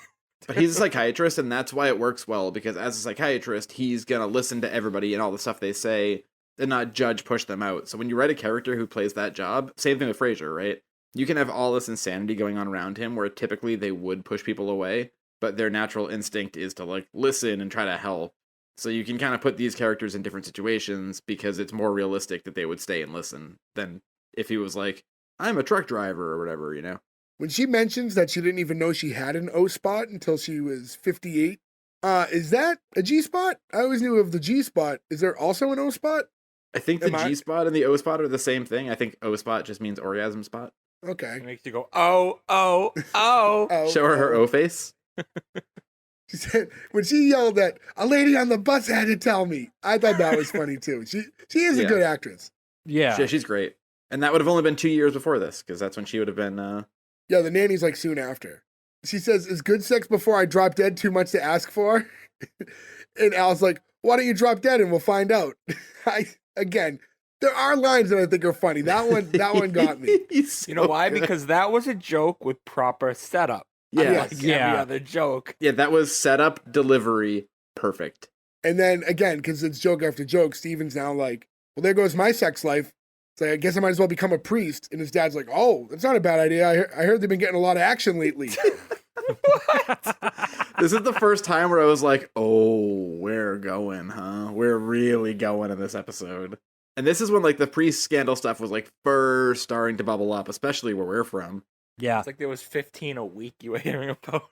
Speaker 4: But he's a psychiatrist, and that's why it works well, because as a psychiatrist, he's going to listen to everybody and all the stuff they say and not judge, push them out. So when you write a character who plays that job, same thing with Frasier, right? You can have all this insanity going on around him where typically they would push people away, but their natural instinct is to like listen and try to help. So you can kind of put these characters in different situations because it's more realistic that they would stay and listen than if he was like, I'm a truck driver or whatever, you know?
Speaker 2: When she mentions that she didn't even know she had an O spot until she was 58, is that a G spot? I always knew of the G spot. Is there also an O spot?
Speaker 4: I think the
Speaker 2: Am I-
Speaker 4: G spot and the O spot are the same thing. I think O spot just means orgasm spot.
Speaker 2: Okay.
Speaker 1: It makes you go, oh, oh, oh.
Speaker 2: Oh,
Speaker 4: Show her
Speaker 2: oh.
Speaker 4: O face.
Speaker 2: She said when she yelled at a lady on the bus had to tell me. I thought that was funny too. She is a
Speaker 4: Yeah.
Speaker 2: good actress.
Speaker 3: Yeah.
Speaker 4: She's great. And that would have only been 2 years before this, because that's when she would have been,
Speaker 2: Yeah, the nanny's like soon after. She says, is good sex before I drop dead too much to ask for? And Al's like, why don't you drop dead and we'll find out? Again, there are lines that I think are funny. That one got me.
Speaker 1: You know why? Because that was a joke with proper setup.
Speaker 4: Yeah.
Speaker 1: Unlike
Speaker 2: Yes.
Speaker 1: every
Speaker 3: Yeah.
Speaker 1: other joke.
Speaker 4: Yeah, that was setup, delivery, perfect.
Speaker 2: And then again, because it's joke after joke, Steven's now like, well, there goes my sex life. So I guess I might as well become a priest. And his dad's like, oh, that's not a bad idea. I heard they've been getting a lot of action lately.
Speaker 4: This is the first time where I was like, oh, we're going, huh? We're really going in this episode. And this is when like the priest scandal stuff was like first starting to bubble up, especially where we're from.
Speaker 3: Yeah.
Speaker 1: It's like there was 15 a week you were hearing about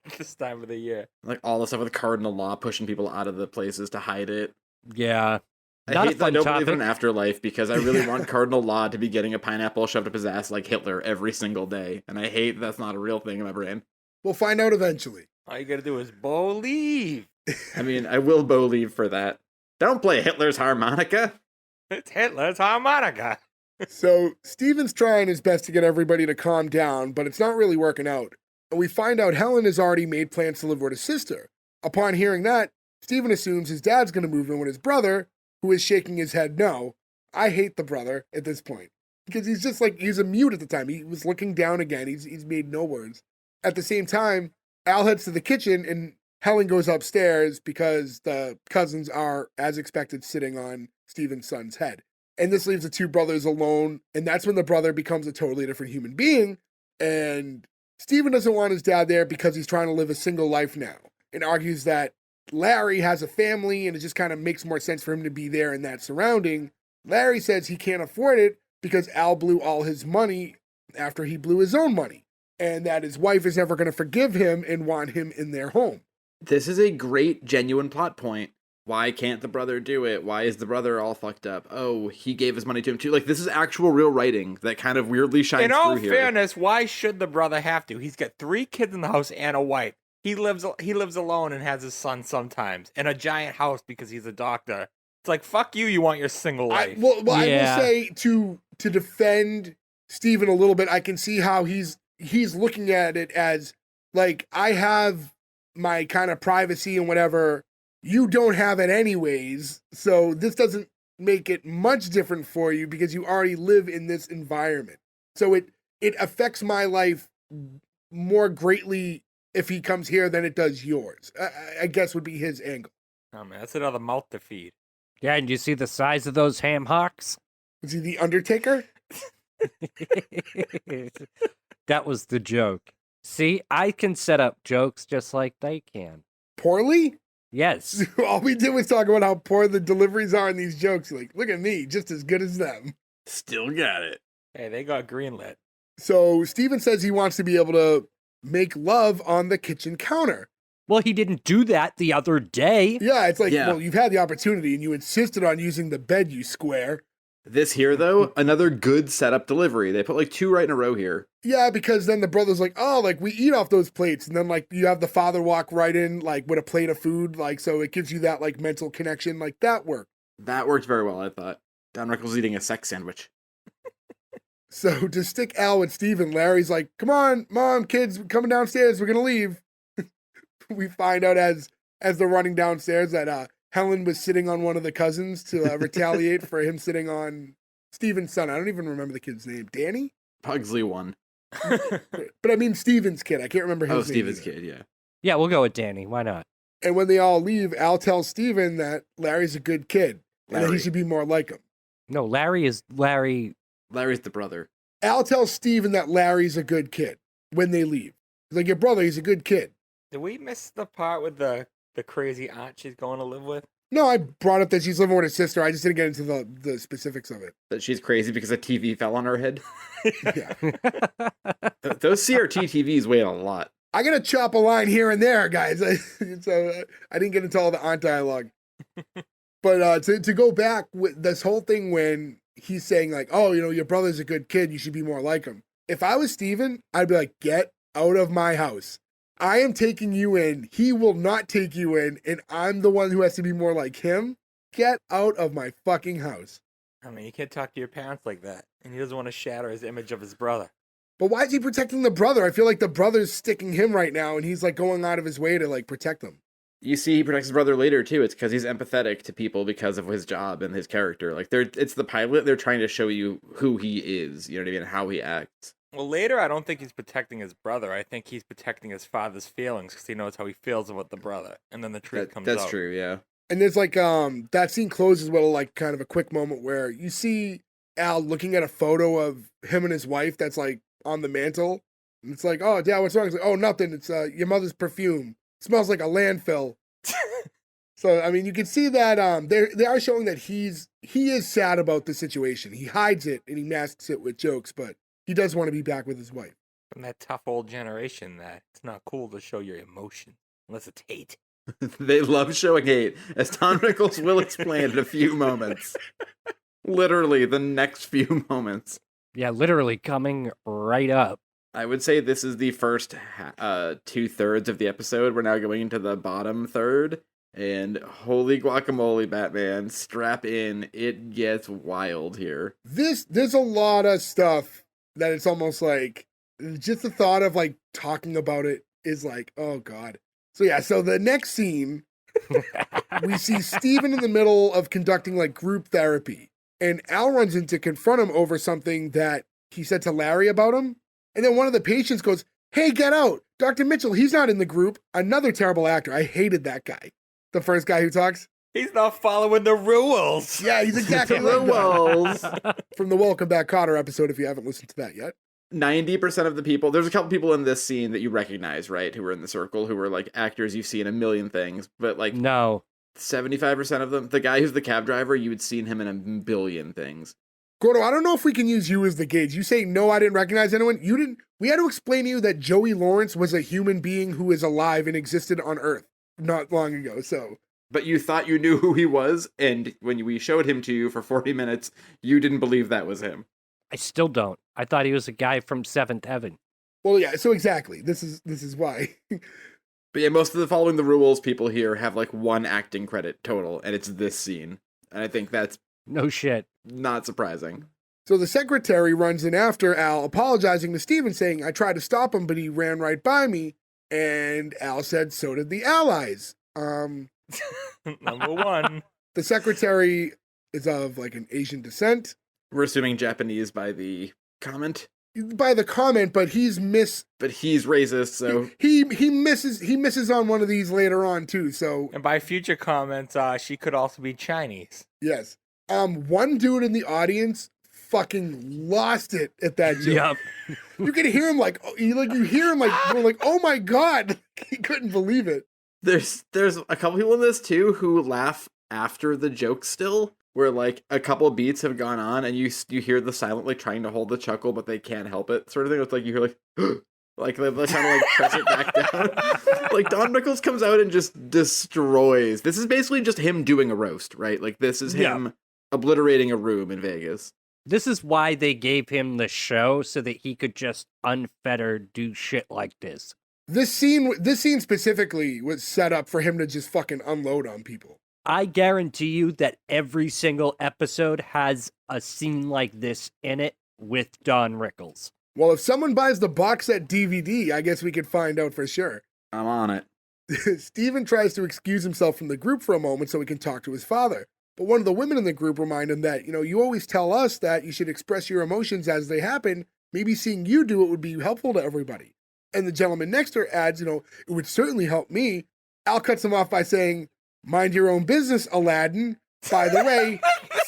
Speaker 1: at this time of the year.
Speaker 4: Like all the stuff with cardinal law pushing people out of the places to hide it.
Speaker 3: Yeah.
Speaker 4: I
Speaker 3: Not a
Speaker 4: hate that I
Speaker 3: fun
Speaker 4: don't believe in an
Speaker 3: topic.
Speaker 4: afterlife because I really want cardinal law to be getting a pineapple shoved up his ass like Hitler every single day. And I hate that's not a real thing in my brain.
Speaker 2: We'll find out eventually.
Speaker 1: All you gotta do is believe.
Speaker 4: I mean, I will believe for that. Don't play Hitler's harmonica.
Speaker 1: It's Hitler's harmonica.
Speaker 2: So Steven's trying his best to get everybody to calm down, but it's not really working out. And we find out Helen has already made plans to live with his sister. Upon hearing that, Steven assumes his dad's going to move in with his brother, who is shaking his head no. I hate the brother at this point because he's just like, he's a mute at the time. He was looking down again. He's made no words. At the same time, Al heads to the kitchen and Helen goes upstairs because the cousins are, as expected, sitting on Steven's son's head. And this leaves the two brothers alone. And that's when the brother becomes a totally different human being. And Steven doesn't want his dad there because he's trying to live a single life now and argues that Larry has a family and it just kind of makes more sense for him to be there in that surrounding. Larry says he can't afford it because Al blew all his money after he blew his own money, and that his wife is never going to forgive him and want him in their home.
Speaker 4: This is a great, genuine plot point. Why can't the brother do it? Why is the brother all fucked up? Oh, he gave his money to him too. Like, this is actual real writing that kind of weirdly shines
Speaker 1: In all
Speaker 4: through here.
Speaker 1: fairness, why should the brother have to? He's got 3 kids in the house and a wife. He lives alone and has his son sometimes in a giant house because he's a doctor. It's like, fuck you, you want your single life.
Speaker 2: I will
Speaker 3: Yeah.
Speaker 2: say to defend Steven a little bit, I can see how he's looking at it as like, I have my kind of privacy and whatever. You don't have it anyways. So this doesn't make it much different for you because you already live in this environment. So it affects my life more greatly if he comes here than it does yours, I guess would be his angle.
Speaker 1: Oh man, that's another mouth to feed.
Speaker 3: Yeah, and you see the size of those ham hocks?
Speaker 2: Is he the Undertaker?
Speaker 3: That was the joke. See, I can set up jokes just like they can.
Speaker 2: Poorly?
Speaker 3: Yes.
Speaker 2: All we did was talk about how poor the deliveries are in these jokes. Like, look at me, just as good as them.
Speaker 4: Still got it.
Speaker 1: Hey, they got greenlit.
Speaker 2: So Steven says he wants to be able to make love on the kitchen counter.
Speaker 3: Well, he didn't do that the other day.
Speaker 2: Yeah, it's like,
Speaker 4: Yeah.
Speaker 2: well, you've had the opportunity and you insisted on using the bed, you square.
Speaker 4: This here, though, another good setup delivery. They put like 2 right in a row here.
Speaker 2: Yeah, because then the brother's like, oh, like we eat off those plates. And then like you have the father walk right in, like with a plate of food. Like, so it gives you that like mental connection. Like that worked.
Speaker 4: That worked very well, I thought. Don Rickles eating a sex sandwich.
Speaker 2: So to stick Al with Steven, Larry's like, come on, mom, kids, we're coming downstairs. We're going to leave. We find out as they're running downstairs that Helen was sitting on one of the cousins to retaliate for him sitting on Steven's son. I don't even remember the kid's name. Danny?
Speaker 4: Pugsley won.
Speaker 2: But I mean Steven's kid. I can't remember his name.
Speaker 4: Oh, Steven's
Speaker 2: either.
Speaker 4: kid, yeah.
Speaker 3: Yeah, we'll go with Danny. Why not?
Speaker 2: And when they all leave, Al tells Steven that Larry's a good kid and that he
Speaker 4: Larry.
Speaker 2: should be more like him.
Speaker 3: No, Larry is Larry.
Speaker 4: Larry's the brother.
Speaker 2: Al tells Steven that Larry's a good kid when they leave. He's like, your brother, he's a good kid.
Speaker 1: Did we miss the part with the crazy aunt she's going to live with?
Speaker 2: No, I brought up that she's living with her sister. I just didn't get into the specifics of it.
Speaker 4: That she's crazy because a TV fell on her head.
Speaker 2: Yeah.
Speaker 4: Those CRT TVs weigh a lot.
Speaker 2: I gotta chop a line here and there, guys. So I didn't get into all the aunt dialogue. But to go back with this whole thing when he's saying like, oh, you know, your brother's a good kid, you should be more like him. If I was Steven, I'd be like, get out of my house. I am taking you in. He will not take you in, and I'm the one who has to be more like him. Get out of my fucking house.
Speaker 1: I mean, you can't talk to your parents like that. And he doesn't want to shatter his image of his brother.
Speaker 2: But why is he protecting the brother? I feel like the brother's sticking him right now, and he's like going out of his way to like protect him.
Speaker 4: You see, he protects his brother later too. It's because he's empathetic to people because of his job and his character. Like it's the pilot. They're trying to show you who he is. You know what I mean? How he acts.
Speaker 1: Well, later, I don't think he's protecting his brother. I think he's protecting his father's feelings because he knows how he feels about the brother. And then the truth comes out.
Speaker 4: That's true. Yeah.
Speaker 2: And there's like that scene closes with like kind of a quick moment where you see Al looking at a photo of him and his wife that's like on the mantle. And it's like, oh, Dad, what's wrong? It's like, oh, nothing. It's your mother's perfume. It smells like a landfill. So I mean, you can see that they are showing that he is sad about the situation. He hides it and he masks it with jokes, but he does want to be back with his wife.
Speaker 1: From that tough old generation that it's not cool to show your emotion unless it's hate.
Speaker 4: They love showing hate, as Don Rickles will explain in a few moments. Literally, the next few moments.
Speaker 3: Yeah, literally coming right up.
Speaker 4: I would say this is the first 2/3 of the episode. We're now going into the bottom third. And holy guacamole, Batman, strap in. It gets wild here.
Speaker 2: There's a lot of stuff that it's almost like just the thought of like talking about it is like, oh God. So yeah, so the next scene, we see Steven in the middle of conducting like group therapy. And Al runs in to confront him over something that he said to Larry about him. And then one of the patients goes, "Hey, get out. Dr. Mitchell, he's not in the group." Another terrible actor. I hated that guy. The first guy who talks.
Speaker 1: He's not following the rules.
Speaker 2: Yeah, he's exactly like that.
Speaker 4: Rules.
Speaker 2: From the Welcome Back, Kotter episode, if you haven't listened to that yet.
Speaker 4: 90% of the people, there's a couple people in this scene that you recognize, right? Who were in the circle, who were like actors you see in a million things, but like
Speaker 3: No.
Speaker 4: 75% of them, the guy who's the cab driver, you would seen him in a billion things.
Speaker 2: Gordo, I don't know if we can use you as the gauge. You say, no, I didn't recognize anyone. You didn't. We had to explain to you that Joey Lawrence was a human being who is alive and existed on Earth not long ago, so.
Speaker 4: But you thought you knew who he was, and when we showed him to you for 40 minutes, you didn't believe that was him.
Speaker 3: I still don't. I thought he was a guy from Seventh Heaven.
Speaker 2: Well, yeah, so exactly. This is why.
Speaker 4: But yeah, most of the following the rules people here have like one acting credit total, and it's this scene. And I think that's
Speaker 3: No shit.
Speaker 4: not surprising.
Speaker 2: So the secretary runs in after Al, apologizing to Steven, saying, "I tried to stop him, but he ran right by me." And Al said, "So did the allies."
Speaker 1: Number one.
Speaker 2: The secretary is of like an Asian descent.
Speaker 4: We're assuming Japanese by the comment,
Speaker 2: By the comment, but he's
Speaker 4: but he's racist, so
Speaker 2: he misses on one of these later on too. So
Speaker 1: And by future comments, she could also be Chinese.
Speaker 2: yes, one dude in the audience fucking lost it at that joke.
Speaker 3: Yep.
Speaker 2: You can hear him you hear him going like, "Oh my God," he couldn't believe it.
Speaker 4: there's a couple people in this too who laugh after the joke still, where like a couple beats have gone on and you hear the silent like trying to hold the chuckle but they can't help it sort of thing. It's like you hear like like they're trying to like press it back down. Like Don Rickles comes out and just destroys. This is basically just him doing a roast, right? Like this is him obliterating a room in Vegas.
Speaker 3: This is why they gave him the show, so that he could just unfettered do shit like this.
Speaker 2: This scene specifically was set up for him to just fucking unload on people.
Speaker 3: I guarantee you that every single episode has a scene like this in it with Don Rickles.
Speaker 2: Well, if someone buys the box set DVD, I guess we could find out for sure.
Speaker 4: I'm on it.
Speaker 2: Steven tries to excuse himself from the group for a moment so he can talk to his father. But one of the women in the group remind him that, you always tell us that you should express your emotions as they happen. Maybe seeing you do it would be helpful to everybody. And the gentleman next to her adds, it would certainly help me. Al cuts him off by saying, "Mind your own business, Aladdin. By the way,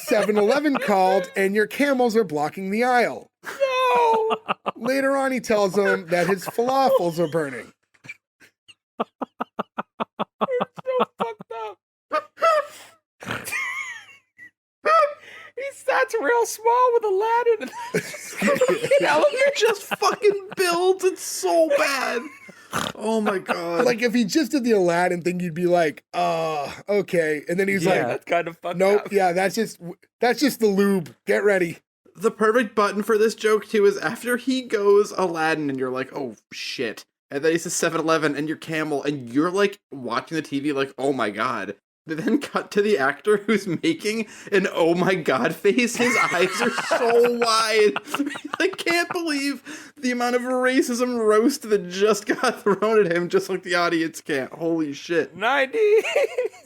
Speaker 2: 7-Eleven called and your camels are blocking the aisle."
Speaker 1: No!
Speaker 2: Later on, he tells him that his falafels are burning.
Speaker 1: So fucked up. He starts real small with Aladdin.
Speaker 4: It just fucking builds. It's so bad. Oh my God.
Speaker 2: Like, if he just did the Aladdin thing, you'd be like, okay. And then he's like,
Speaker 1: That's kind of fucked
Speaker 2: nope,
Speaker 1: up.
Speaker 2: yeah, that's just the lube. Get ready.
Speaker 4: The perfect button for this joke too is after he goes Aladdin and you're like, oh shit. And then he says 7-Eleven and your camel and you're like watching the TV like, oh my God. They then cut to the actor who's making an oh my God face. His eyes are so wide. I can't believe the amount of racism roast that just got thrown at him, just like the audience can't. Holy shit.
Speaker 1: 90.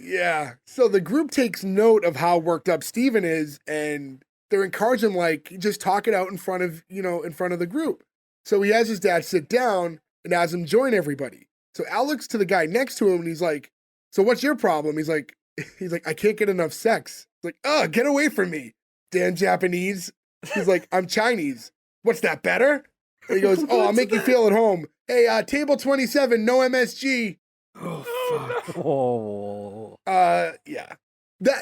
Speaker 2: Yeah. So the group takes note of how worked up Steven is, and they're encouraging him, like, just talk it out in front of the group. So he has his dad sit down and has him join everybody. So Al looks to the guy next to him and he's like, "So what's your problem?" He's like, "I can't get enough sex." He's like, get away from me, damn Japanese. He's like, "I'm Chinese. What's that, better?" And he goes, "Oh, I'll make you feel at home. Hey, table 27, no MSG.
Speaker 4: Oh, fuck.
Speaker 3: Oh.
Speaker 2: Yeah.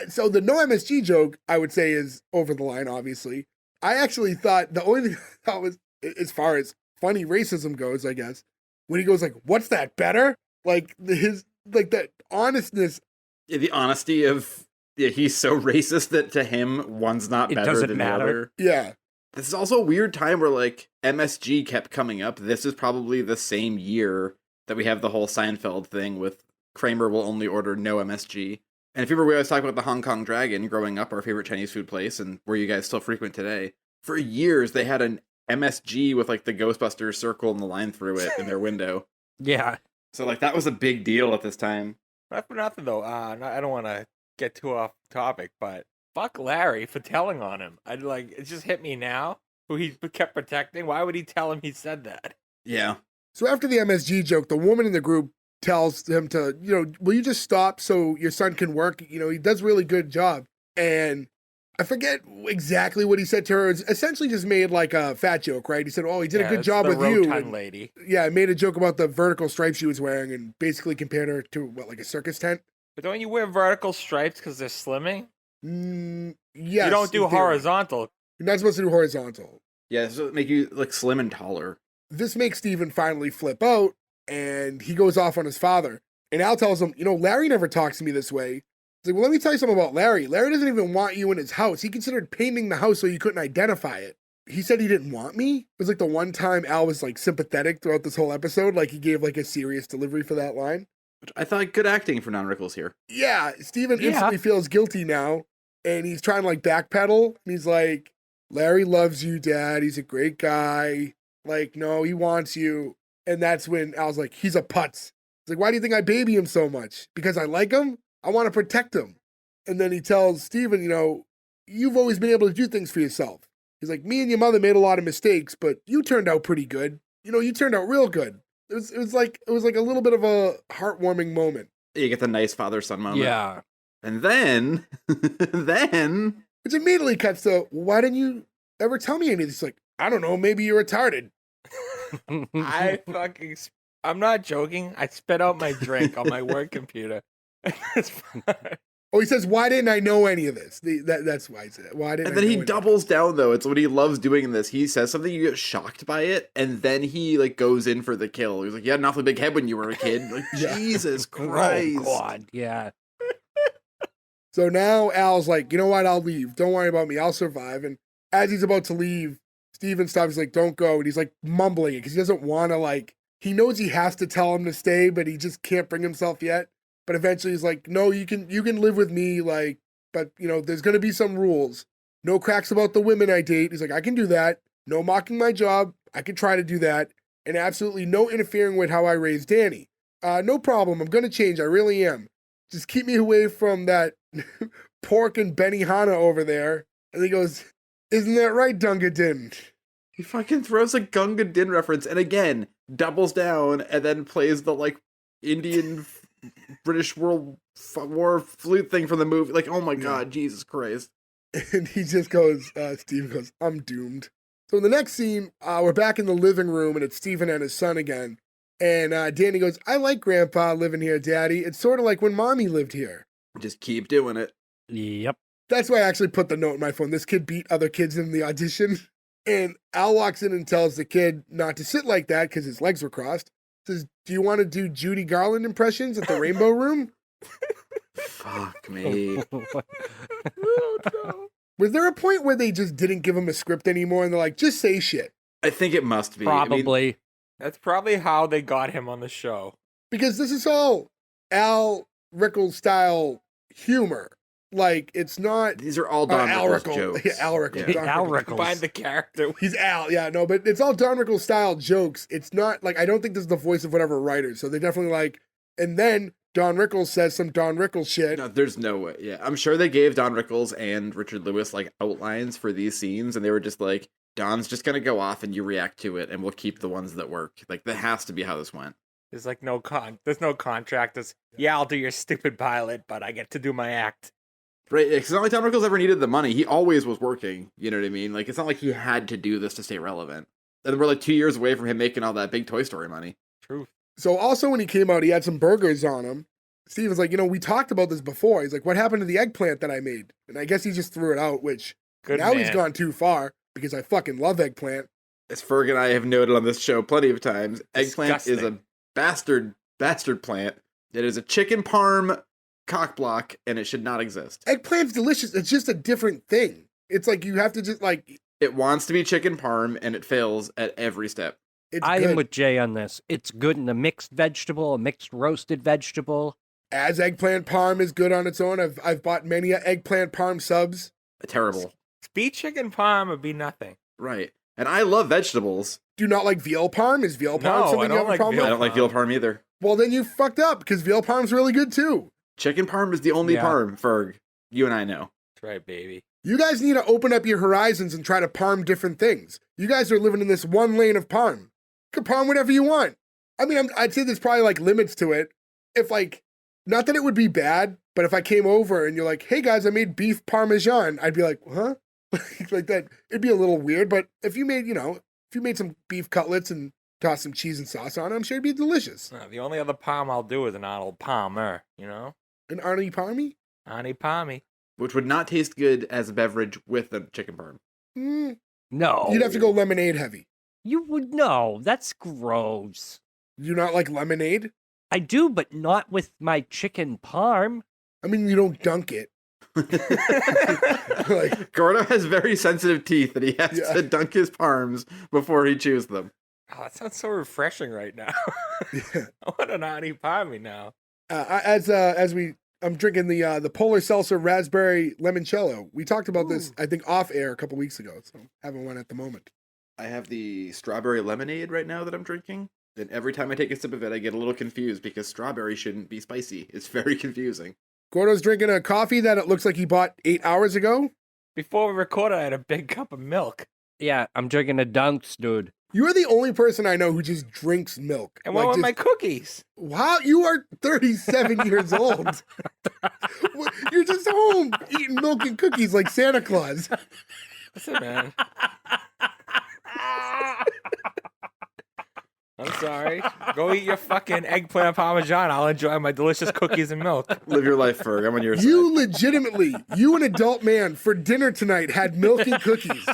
Speaker 2: So the no MSG joke, I would say, is over the line, obviously. I actually thought the only thing I thought was, as far as funny racism goes, I guess, when he goes like, "What's that, better?" Like that honestness.
Speaker 4: Yeah, the honesty of he's so racist that to him one's not
Speaker 3: It
Speaker 4: better
Speaker 3: doesn't
Speaker 4: than
Speaker 3: matter.
Speaker 4: the other.
Speaker 2: Yeah.
Speaker 4: This is also a weird time where like MSG kept coming up. This is probably the same year that we have the whole Seinfeld thing with Kramer will only order no MSG. And if you remember, we always talk about the Hong Kong Dragon growing up, our favorite Chinese food place, and where you guys still frequent today. For years, they had an MSG with like the Ghostbusters circle and the line through it in their window.
Speaker 3: Yeah.
Speaker 4: So like that was a big deal at this time.
Speaker 1: Not for nothing though. I don't want to get too off topic, but fuck Larry for telling on him. It just hit me now. Who he kept protecting. Why would he tell him he said that?
Speaker 4: Yeah.
Speaker 2: So after the MSG joke, the woman in the group tells him to, will you just stop so your son can work? He does a really good job. And I forget exactly what he said to her. It's essentially just made like a fat joke, right? He said, oh, he did a good job with you.
Speaker 1: And, lady.
Speaker 2: Yeah, made a joke about the vertical stripes she was wearing and basically compared her to, like a circus tent?
Speaker 1: But don't you wear vertical stripes because they're slimming?
Speaker 2: Yes.
Speaker 1: You don't do horizontal.
Speaker 2: You're not supposed to do horizontal.
Speaker 4: Yeah, this will make you look slim and taller.
Speaker 2: This makes Steven finally flip out, and he goes off on his father. And Al tells him, Larry never talks to me this way. He's like, well, let me tell you something about Larry. Larry doesn't even want you in his house. He considered painting the house so you couldn't identify it. He said he didn't want me. It was like the one time Al was like sympathetic throughout this whole episode. Like he gave like a serious delivery for that line.
Speaker 4: I thought good acting for Don Rickles here.
Speaker 2: Yeah, Steven instantly feels guilty now. And he's trying to like backpedal. And he's like, Larry loves you, Dad. He's a great guy. Like, no, he wants you. And that's when Al's like, he's a putz. He's like, why do you think I baby him so much? Because I like him? I want to protect him. And then he tells Steven, you've always been able to do things for yourself. He's like, me and your mother made a lot of mistakes, but you turned out pretty good. You turned out real good. It was like a little bit of a heartwarming moment.
Speaker 4: You get the nice father-son moment.
Speaker 3: Yeah.
Speaker 4: And then,
Speaker 2: which immediately cuts to, why didn't you ever tell me anything? It's like, I don't know, maybe you're retarded.
Speaker 1: I'm not joking. I spit out my drink on my work computer.
Speaker 2: Oh, he says, why didn't I know any of this? That's why he said it. Why didn't
Speaker 4: And then he doubles down, though. It's what he loves doing in this. He says something, you get shocked by it, and then he, like, goes in for the kill. He's like, you had an awfully big head when you were a kid. Like, Jesus Christ.
Speaker 3: Oh, God, yeah.
Speaker 2: So now Al's like, you know what? I'll leave. Don't worry about me. I'll survive. And as he's about to leave, Steven stops. He's like, don't go. And he's, like, mumbling it because he doesn't want to, like, he knows he has to tell him to stay, but he just can't bring himself yet. But eventually he's like, no, you can live with me, like, but, there's going to be some rules. No cracks about the women I date. He's like, I can do that. No mocking my job. I can try to do that. And absolutely no interfering with how I raise Danny. No problem. I'm going to change. I really am. Just keep me away from that pork and Benihana over there. And he goes, isn't that right, Gunga Din?
Speaker 4: He fucking throws a Gunga Din reference and again doubles down and then plays the, like, Indian British World War flute thing from the movie. Like, oh my God, Jesus Christ.
Speaker 2: And he just goes, Steven goes, I'm doomed. So in the next scene, we're back in the living room and it's Steven and his son again. And Danny goes, I like Grandpa living here, Daddy. It's sort of like when Mommy lived here.
Speaker 4: Just keep doing it.
Speaker 3: Yep.
Speaker 2: That's why I actually put the note in my phone. This kid beat other kids in the audition. And Al walks in and tells the kid not to sit like that because his legs were crossed. Says, do you want to do Judy Garland impressions at the Rainbow Room?
Speaker 4: Fuck me.
Speaker 1: Oh, no.
Speaker 2: Was there a point where they just didn't give him a script anymore and they're like, just say shit?
Speaker 4: I think it must be.
Speaker 3: Probably.
Speaker 4: I mean,
Speaker 1: That's probably how they got him on the show.
Speaker 2: Because this is all Al Rickles style humor. Like, it's not...
Speaker 4: these are all Don
Speaker 2: Al
Speaker 4: Rickles
Speaker 2: Rickles.
Speaker 4: jokes.
Speaker 2: Yeah, Al Rickles.
Speaker 3: Yeah. Al Rickles.
Speaker 1: Combine the character.
Speaker 2: He's Al, yeah, no, but it's all Don Rickles style jokes. It's not, like, I don't think this is the voice of whatever writer, so they definitely like... And then Don Rickles says some Don Rickles shit.
Speaker 4: No, there's no way. Yeah, I'm sure they gave Don Rickles and Richard Lewis, like, outlines for these scenes, and they were just like, Don's just gonna go off and you react to it, and we'll keep the ones that work. Like, that has to be how this went.
Speaker 1: There's like there's no contract. I'll do your stupid pilot, but I get to do my act.
Speaker 4: Right, because it's not like Don Rickles ever needed the money. He always was working, you know what I mean? Like, it's not like he had to do this to stay relevant. And we're like 2 years away from him making all that big Toy Story money.
Speaker 1: Truth.
Speaker 2: So also when he came out, he had some burgers on him. Steven's like, we talked about this before. He's like, what happened to the eggplant that I made? And I guess he just threw it out, which
Speaker 1: Good
Speaker 2: now
Speaker 1: man.
Speaker 2: he's gone too far because I fucking love eggplant.
Speaker 4: As Ferg and I have noted on this show plenty of times, eggplant is a
Speaker 1: Disgusting.
Speaker 4: bastard plant. It is a chicken parm cock block, and it should not exist.
Speaker 2: Eggplant's delicious. It's just a different thing. It's like you have to just like...
Speaker 4: It wants to be chicken parm, and it fails at every step.
Speaker 2: It's
Speaker 3: I
Speaker 2: good.
Speaker 3: am with Jay on this. It's good in a mixed vegetable, a mixed roasted vegetable.
Speaker 2: as eggplant parm is good on its own. I've bought many eggplant parm subs.
Speaker 4: Terrible.
Speaker 1: Beef chicken parm would be nothing.
Speaker 4: Right. And I love vegetables.
Speaker 2: Do you not like veal parm? Is veal parm
Speaker 1: No, I
Speaker 2: something you
Speaker 1: don't
Speaker 2: have a
Speaker 1: like
Speaker 2: problem
Speaker 1: veal
Speaker 4: I
Speaker 2: with?
Speaker 4: don't like veal parm either.
Speaker 2: Well, then you fucked up because veal parm's really good too.
Speaker 4: Chicken parm is the only
Speaker 3: Yeah.
Speaker 4: parm, Ferg. You and I know.
Speaker 1: That's right, baby.
Speaker 2: You guys need to open up your horizons and try to parm different things. You guys are living in this one lane of parm. You can parm whatever you want. I mean, I'd say there's probably like limits to it. If like, not that it would be bad, but if I came over and you're like, hey guys, I made beef parmesan, I'd be like, huh? Like that, it'd be a little weird. But if you made, if you made some beef cutlets and tossed some cheese and sauce on it, I'm sure it'd be delicious.
Speaker 1: No, the only other parm I'll do is an Arnold Palmer,
Speaker 2: An Arnie Parmy?
Speaker 1: Arnie Palmy.
Speaker 4: Which would not taste good as a beverage with the chicken parm.
Speaker 3: No.
Speaker 2: You'd have to go lemonade heavy.
Speaker 3: You would no. That's gross.
Speaker 2: You not like lemonade?
Speaker 3: I do, but not with my chicken parm.
Speaker 2: I mean, you don't dunk it. Like,
Speaker 4: Gordo has very sensitive teeth that he has
Speaker 2: Yeah.
Speaker 4: to dunk his parms before he chews them.
Speaker 1: Oh, that sounds so refreshing right now.
Speaker 2: yeah.
Speaker 1: I want an Arnie Palmy now.
Speaker 2: I'm drinking the Polar Seltzer Raspberry Limoncello. We talked about this, I think, off air a couple weeks ago, so having one at the moment.
Speaker 4: I have the strawberry lemonade right now that I'm drinking. And every time I take a sip of it, I get a little confused because strawberry shouldn't be spicy. It's very confusing.
Speaker 2: Gordo's drinking a coffee that it looks like he bought 8 hours ago.
Speaker 1: Before we recorded, I had a big cup of milk.
Speaker 3: Yeah, I'm drinking a Dunks, dude.
Speaker 2: You are the only person I know who just drinks milk.
Speaker 1: And what with my cookies?
Speaker 2: Wow, you are 37 years old. You're just home eating milk and cookies like Santa Claus.
Speaker 1: Listen, man. I'm sorry. Go eat your fucking eggplant parmesan. I'll enjoy my delicious cookies and milk.
Speaker 4: Live your life, Ferg. I'm on your side.
Speaker 2: You legitimately, an adult man, for dinner tonight had milk and cookies.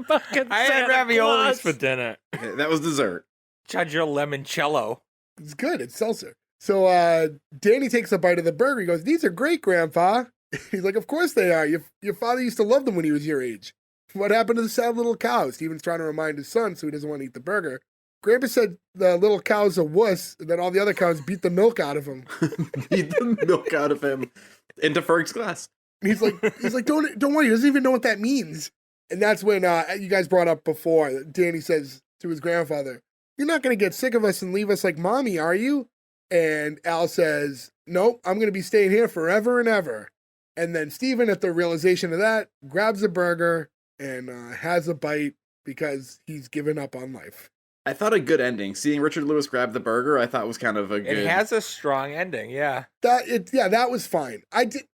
Speaker 3: Fucking
Speaker 1: I had
Speaker 3: Santa
Speaker 1: raviolis
Speaker 3: Claus.
Speaker 1: for dinner.
Speaker 4: Okay, that was dessert.
Speaker 1: Judge your limoncello.
Speaker 2: It's good. It's seltzer. So Danny takes a bite of the burger. He goes, "These are great, Grandpa." He's like, "Of course they are. Your father used to love them when he was your age." What happened to the sad little cow? Steven's trying to remind his son so he doesn't want to eat the burger. Grandpa said the little cow's a wuss, and then all the other cows beat the milk out of him.
Speaker 4: Beat the milk out of him into Ferg's glass.
Speaker 2: And he's like, don't worry, he doesn't even know what that means. And that's when you guys brought up before, Danny says to his grandfather, "You're not going to get sick of us and leave us like mommy, are you?" And Al says, "Nope, I'm going to be staying here forever and ever." And then Steven, at the realization of that, grabs a burger and has a bite because he's given up on life.
Speaker 4: I thought a good ending. Seeing Richard Lewis grab the burger, I thought was kind of a good.
Speaker 1: It has a strong ending, yeah.
Speaker 2: That was fine. I did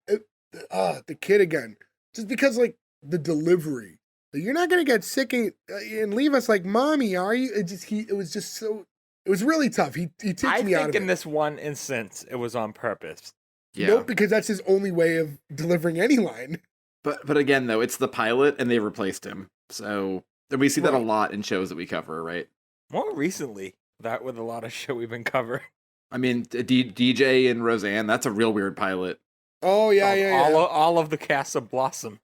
Speaker 2: the kid again, just because like the delivery. You're not gonna get sick and leave us like mommy, are you? It was really tough. He takes
Speaker 1: I
Speaker 2: me out of
Speaker 1: think
Speaker 2: it.
Speaker 1: in this one instance, it was on purpose.
Speaker 4: Yeah.
Speaker 2: Nope, because that's his only way of delivering any line.
Speaker 4: But again, though, it's the pilot, and they replaced him. So and we see that a
Speaker 2: Right.
Speaker 4: lot in shows that we cover, right?
Speaker 1: More recently, that with a lot of shit we've been covering.
Speaker 4: I mean, DJ and Roseanne, that's a real weird pilot.
Speaker 2: Oh yeah.
Speaker 1: All of the cast of Blossom.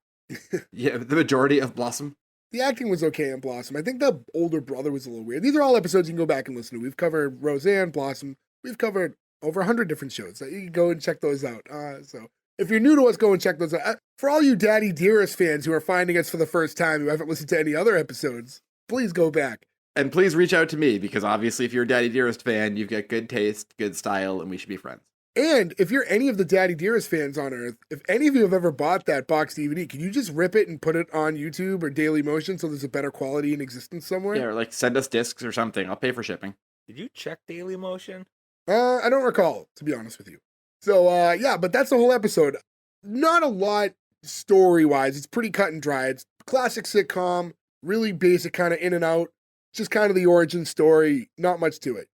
Speaker 4: Yeah, the majority of Blossom.
Speaker 2: The acting was okay in Blossom. I think the older brother was a little weird. These are all episodes you can go back and listen to. We've covered Roseanne, Blossom. We've covered over 100 different shows. So you can go and check those out. So if you're new to us, go and check those out. For all you Daddy Dearest fans who are finding us for the first time, who haven't listened to any other episodes, please go back.
Speaker 4: And please reach out to me, because obviously if you're a Daddy Dearest fan, you've got good taste, good style, and we should be friends.
Speaker 2: And if you're any of the Daddy Dearest fans on Earth, if any of you have ever bought that box DVD, can you just rip it and put it on YouTube or Daily Motion so there's a better quality in existence somewhere?
Speaker 4: Yeah, or like send us discs or something. I'll pay for shipping.
Speaker 1: Did you check Daily Motion?
Speaker 2: I don't recall, to be honest with you. So, yeah, but that's the whole episode. Not a lot story-wise. It's pretty cut and dry. It's classic sitcom, really basic, kind of in and out. Just kind of the origin story. Not much to it.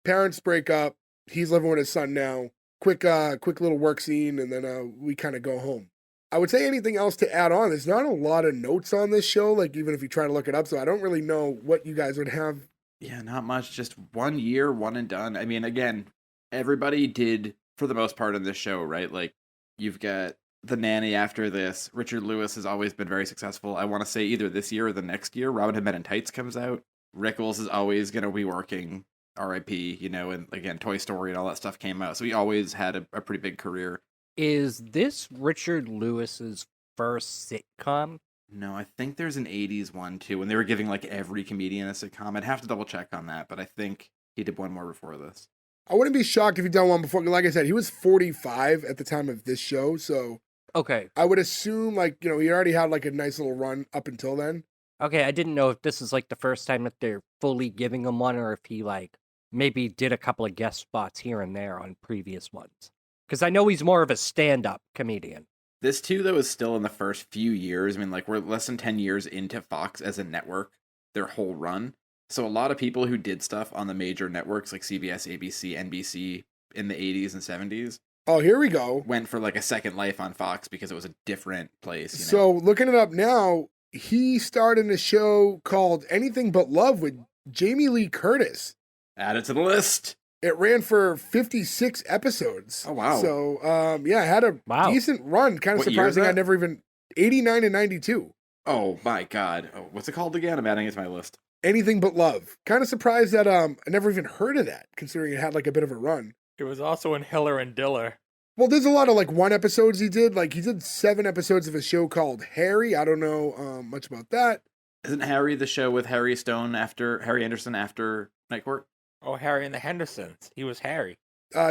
Speaker 2: Parents break up. He's living with his son now. Quick little work scene, and then we kind of go home. I would say anything else to add on. There's not a lot of notes on this show, like even if you try to look it up, so I don't really know what you guys would have.
Speaker 4: Yeah, not much. Just 1 year, one and done. I mean, again, everybody did, for the most part, in this show, right? Like, you've got The Nanny after this. Richard Lewis has always been very successful. I want to say either this year or the next year. Robin Hood Men in Tights comes out. Rickles is always going to be working. R.I.P., and again, Toy Story and all that stuff came out. So he always had a pretty big career.
Speaker 3: Is this Richard Lewis's first sitcom?
Speaker 4: No, I think there's an 80s one too, when they were giving like every comedian a sitcom. I'd have to double check on that, but I think he did one more before this.
Speaker 2: I wouldn't be shocked if he'd done one before. Like I said, he was 45 at the time of this show, so
Speaker 3: Okay.
Speaker 2: I would assume he already had like a nice little run up until then.
Speaker 3: Okay, I didn't know if this is like the first time that they're fully giving him one or if he like maybe did a couple of guest spots here and there on previous ones. Because I know he's more of a stand-up comedian.
Speaker 4: This too, though, is still in the first few years. I mean, like, we're less than 10 years into Fox as a network, their whole run. So a lot of people who did stuff on the major networks like CBS, ABC, NBC in the 80s and 70s
Speaker 2: Oh, here we go.
Speaker 4: went for like a second life on Fox because it was a different place.
Speaker 2: So looking it up now, he starred in a show called Anything But Love with Jamie Lee Curtis.
Speaker 4: Add it to the list.
Speaker 2: It ran for 56 episodes.
Speaker 4: Oh, wow.
Speaker 2: So, it had a
Speaker 3: Wow.
Speaker 2: decent run. Kind of
Speaker 4: What year is
Speaker 2: surprising I
Speaker 4: that?
Speaker 2: never even... 89 and 92.
Speaker 4: Oh my God. Oh, what's it called again? I'm adding it to my list.
Speaker 2: Anything But Love. Kind of surprised that I never even heard of that, considering it had like a bit of a run.
Speaker 1: It was also in Hiller and Diller.
Speaker 2: Well, there's a lot of like one episodes he did. Like he did 7 episodes of a show called Harry. I don't know much about that.
Speaker 4: Isn't Harry the show with Harry Anderson after Night Court?
Speaker 1: Oh, Harry and the Hendersons. He was Harry.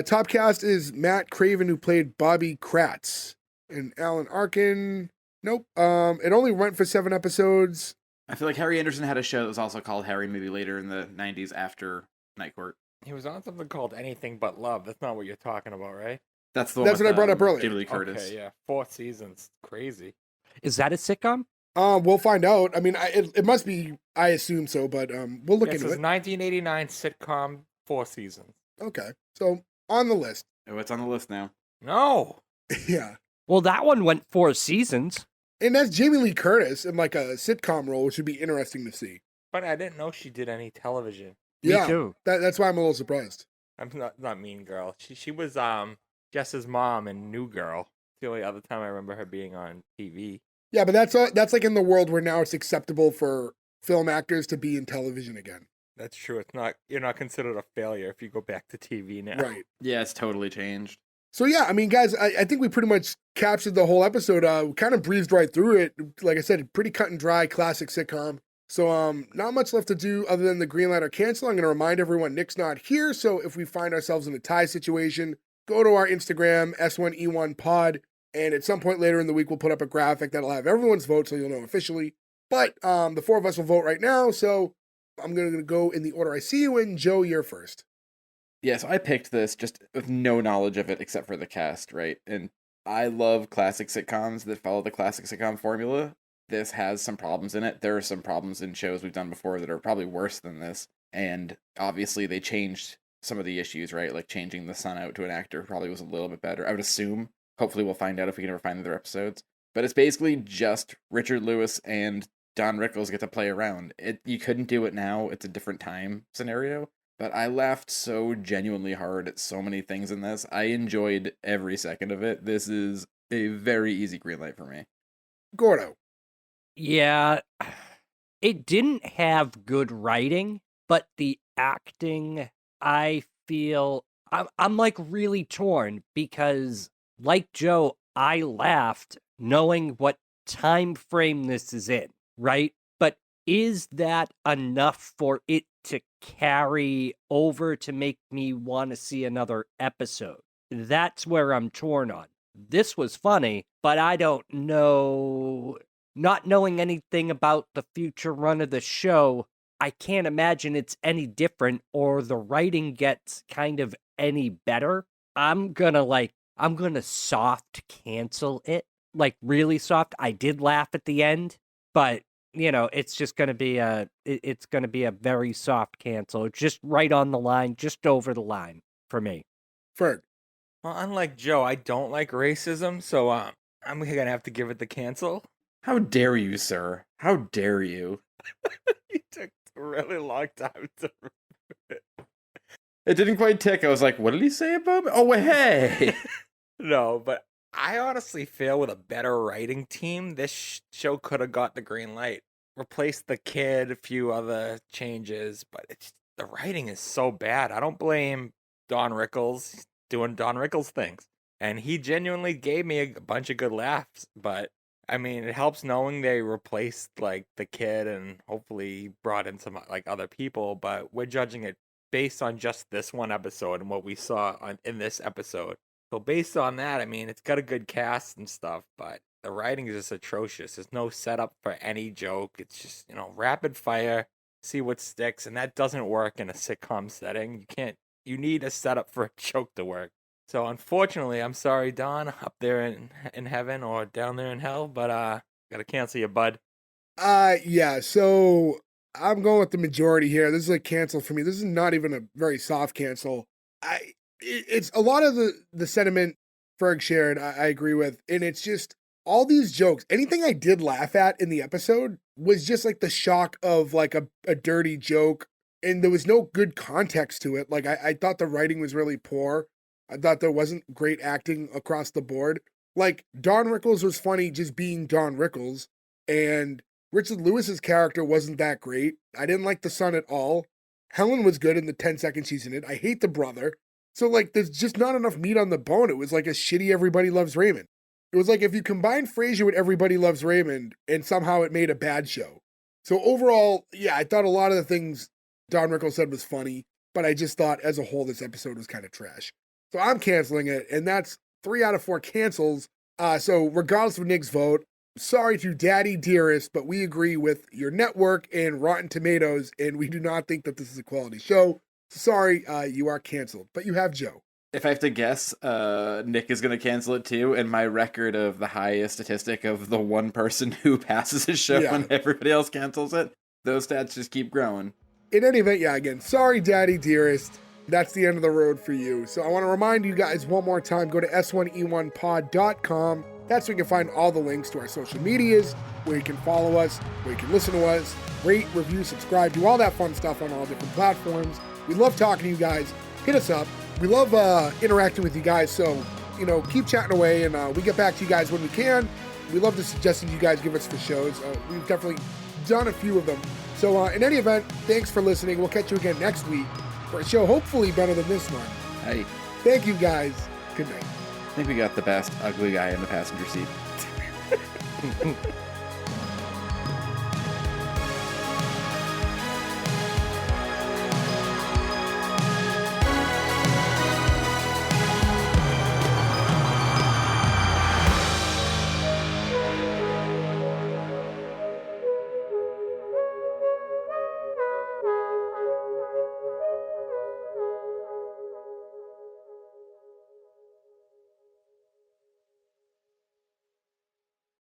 Speaker 2: Top cast is Matt Craven, who played Bobby Kratz, and Alan Arkin. Nope. It only went for 7 episodes.
Speaker 4: I feel like Harry Anderson had a show that was also called Harry maybe later in the 90s after Night Court.
Speaker 1: He was on something called Anything But Love. That's not what you're talking about, right?
Speaker 4: That's the one
Speaker 2: That's
Speaker 4: with,
Speaker 2: what I brought up earlier.
Speaker 4: Jamie Lee Curtis.
Speaker 1: Okay, yeah. 4 seasons. Crazy.
Speaker 3: Is that a sitcom?
Speaker 2: We'll find out. I mean, it must be. I assume so, but we'll look
Speaker 1: This
Speaker 2: into
Speaker 1: is
Speaker 2: it.
Speaker 1: 1989 sitcom, 4 seasons.
Speaker 2: Okay, so on the list.
Speaker 4: Oh, it's on the list now.
Speaker 1: No.
Speaker 2: Yeah.
Speaker 3: Well, that one went 4 seasons.
Speaker 2: And that's Jamie Lee Curtis in like a sitcom role, which would be interesting to see.
Speaker 1: But I didn't know she did any television.
Speaker 2: Yeah,
Speaker 3: Me too.
Speaker 2: that's why I'm a little surprised.
Speaker 1: I'm not Mean Girl. She was Jess's mom in New Girl. It's the only other time I remember her being on TV.
Speaker 2: Yeah, but that's like in the world where now it's acceptable for film actors to be in television again.
Speaker 1: That's true. You're not considered a failure if you go back to TV now.
Speaker 2: Right.
Speaker 4: Yeah, it's totally changed.
Speaker 2: So yeah, I mean, guys, I think we pretty much captured the whole episode. We kind of breezed right through it. Like I said, pretty cut and dry, classic sitcom. So not much left to do other than the green light or cancel. I'm going to remind everyone Nick's not here. So if we find ourselves in a tie situation, go to our Instagram, S1E1 pod. And at some point later in the week, we'll put up a graphic that'll have everyone's vote so you'll know officially. But the 4 of us will vote right now. So I'm going to go in the order I see you in. Joe, you're first.
Speaker 4: Yeah, so I picked this just with no knowledge of it except for the cast, right? And I love classic sitcoms that follow the classic sitcom formula. This has some problems in it. There are some problems in shows we've done before that are probably worse than this. And obviously they changed some of the issues, right? Like changing the son out to an actor probably was a little bit better. I would assume. Hopefully we'll find out if we can ever find other episodes. But it's basically just Richard Lewis and Don Rickles get to play around. You couldn't do it now. It's a different time scenario. But I laughed so genuinely hard at so many things in this. I enjoyed every second of it. This is a very easy green light for me.
Speaker 2: Gordo.
Speaker 3: Yeah, it didn't have good writing, but the acting, I feel, I'm like really torn because, like Joe, I laughed knowing what time frame this is in, right? But is that enough for it to carry over to make me want to see another episode? That's where I'm torn on. This was funny, but I don't know. Not knowing anything about the future run of the show, I can't imagine it's any different or the writing gets kind of any better. I'm gonna soft cancel it. Like really soft. I did laugh at the end, but it's just gonna be it's gonna be a very soft cancel. It's just right on the line, just over the line for me.
Speaker 2: Ferg.
Speaker 1: Well, unlike Joe, I don't like racism, so I'm gonna have to give it the cancel.
Speaker 4: How dare you, sir? How dare you?
Speaker 1: It took a really long time to remember it.
Speaker 4: It didn't quite tick. I was like, what did he say about me? Oh, hey!
Speaker 1: No, but I honestly feel with a better writing team, this show could have got the green light. Replace the kid, a few other changes, but the writing is so bad. I don't blame Don Rickles doing Don Rickles things. And he genuinely gave me a bunch of good laughs. But I mean, it helps knowing they replaced like the kid and hopefully brought in some like other people. But we're judging it based on just this one episode and what we saw in this episode. So based on that, I mean, it's got a good cast and stuff, but the writing is just atrocious. There's no setup for any joke. It's just, rapid fire, see what sticks, and that doesn't work in a sitcom setting. You need a setup for a joke to work. So unfortunately, I'm sorry, Don, up there in heaven or down there in hell, but gotta cancel you, bud.
Speaker 2: Yeah, so I'm going with the majority here. This is a cancel for me. This is not even a very soft cancel. It's a lot of the sentiment Ferg shared, I agree with, and it's just all these jokes. Anything I did laugh at in the episode was just like the shock of like a dirty joke, and there was no good context to it. Like I thought the writing was really poor. I thought there wasn't great acting across the board. Like Don Rickles was funny just being Don Rickles, and Richard Lewis's character wasn't that great. I didn't like the son at all. Helen was good in the 10 seconds she's in it. I hate the brother. So like there's just not enough meat on the bone. It was like a shitty Everybody Loves Raymond. It was like if you combine Frasier with Everybody Loves Raymond and somehow it made a bad show. So overall, yeah, I thought a lot of the things Don Rickles said was funny, but I just thought as a whole this episode was kind of trash. So I'm canceling it, and that's 3 out of 4 cancels. So regardless of Nick's vote, sorry to Daddy Dearest, but we agree with your network and Rotten Tomatoes, and we do not think that this is a quality show. Sorry, you are canceled, but you have Joe.
Speaker 4: If I have to guess, Nick is going to cancel it too, and my record of the highest statistic of the one person who passes his show when everybody else cancels it, those stats just keep growing.
Speaker 2: In any event, yeah, again, sorry, Daddy Dearest. That's the end of the road for you. So I want to remind you guys one more time, go to s1e1pod.com. That's where you can find all the links to our social medias, where you can follow us, where you can listen to us, rate, review, subscribe, do all that fun stuff on all different platforms. We love talking to you guys. Hit us up. We love interacting with you guys, so, keep chatting away, and we get back to you guys when we can. We love the suggestions you guys give us for shows. We've definitely done a few of them. So in any event, thanks for listening. We'll catch you again next week for a show hopefully better than this one.
Speaker 4: Hey.
Speaker 2: Thank you, guys. Good night.
Speaker 4: I think we got the best ugly guy in the passenger seat.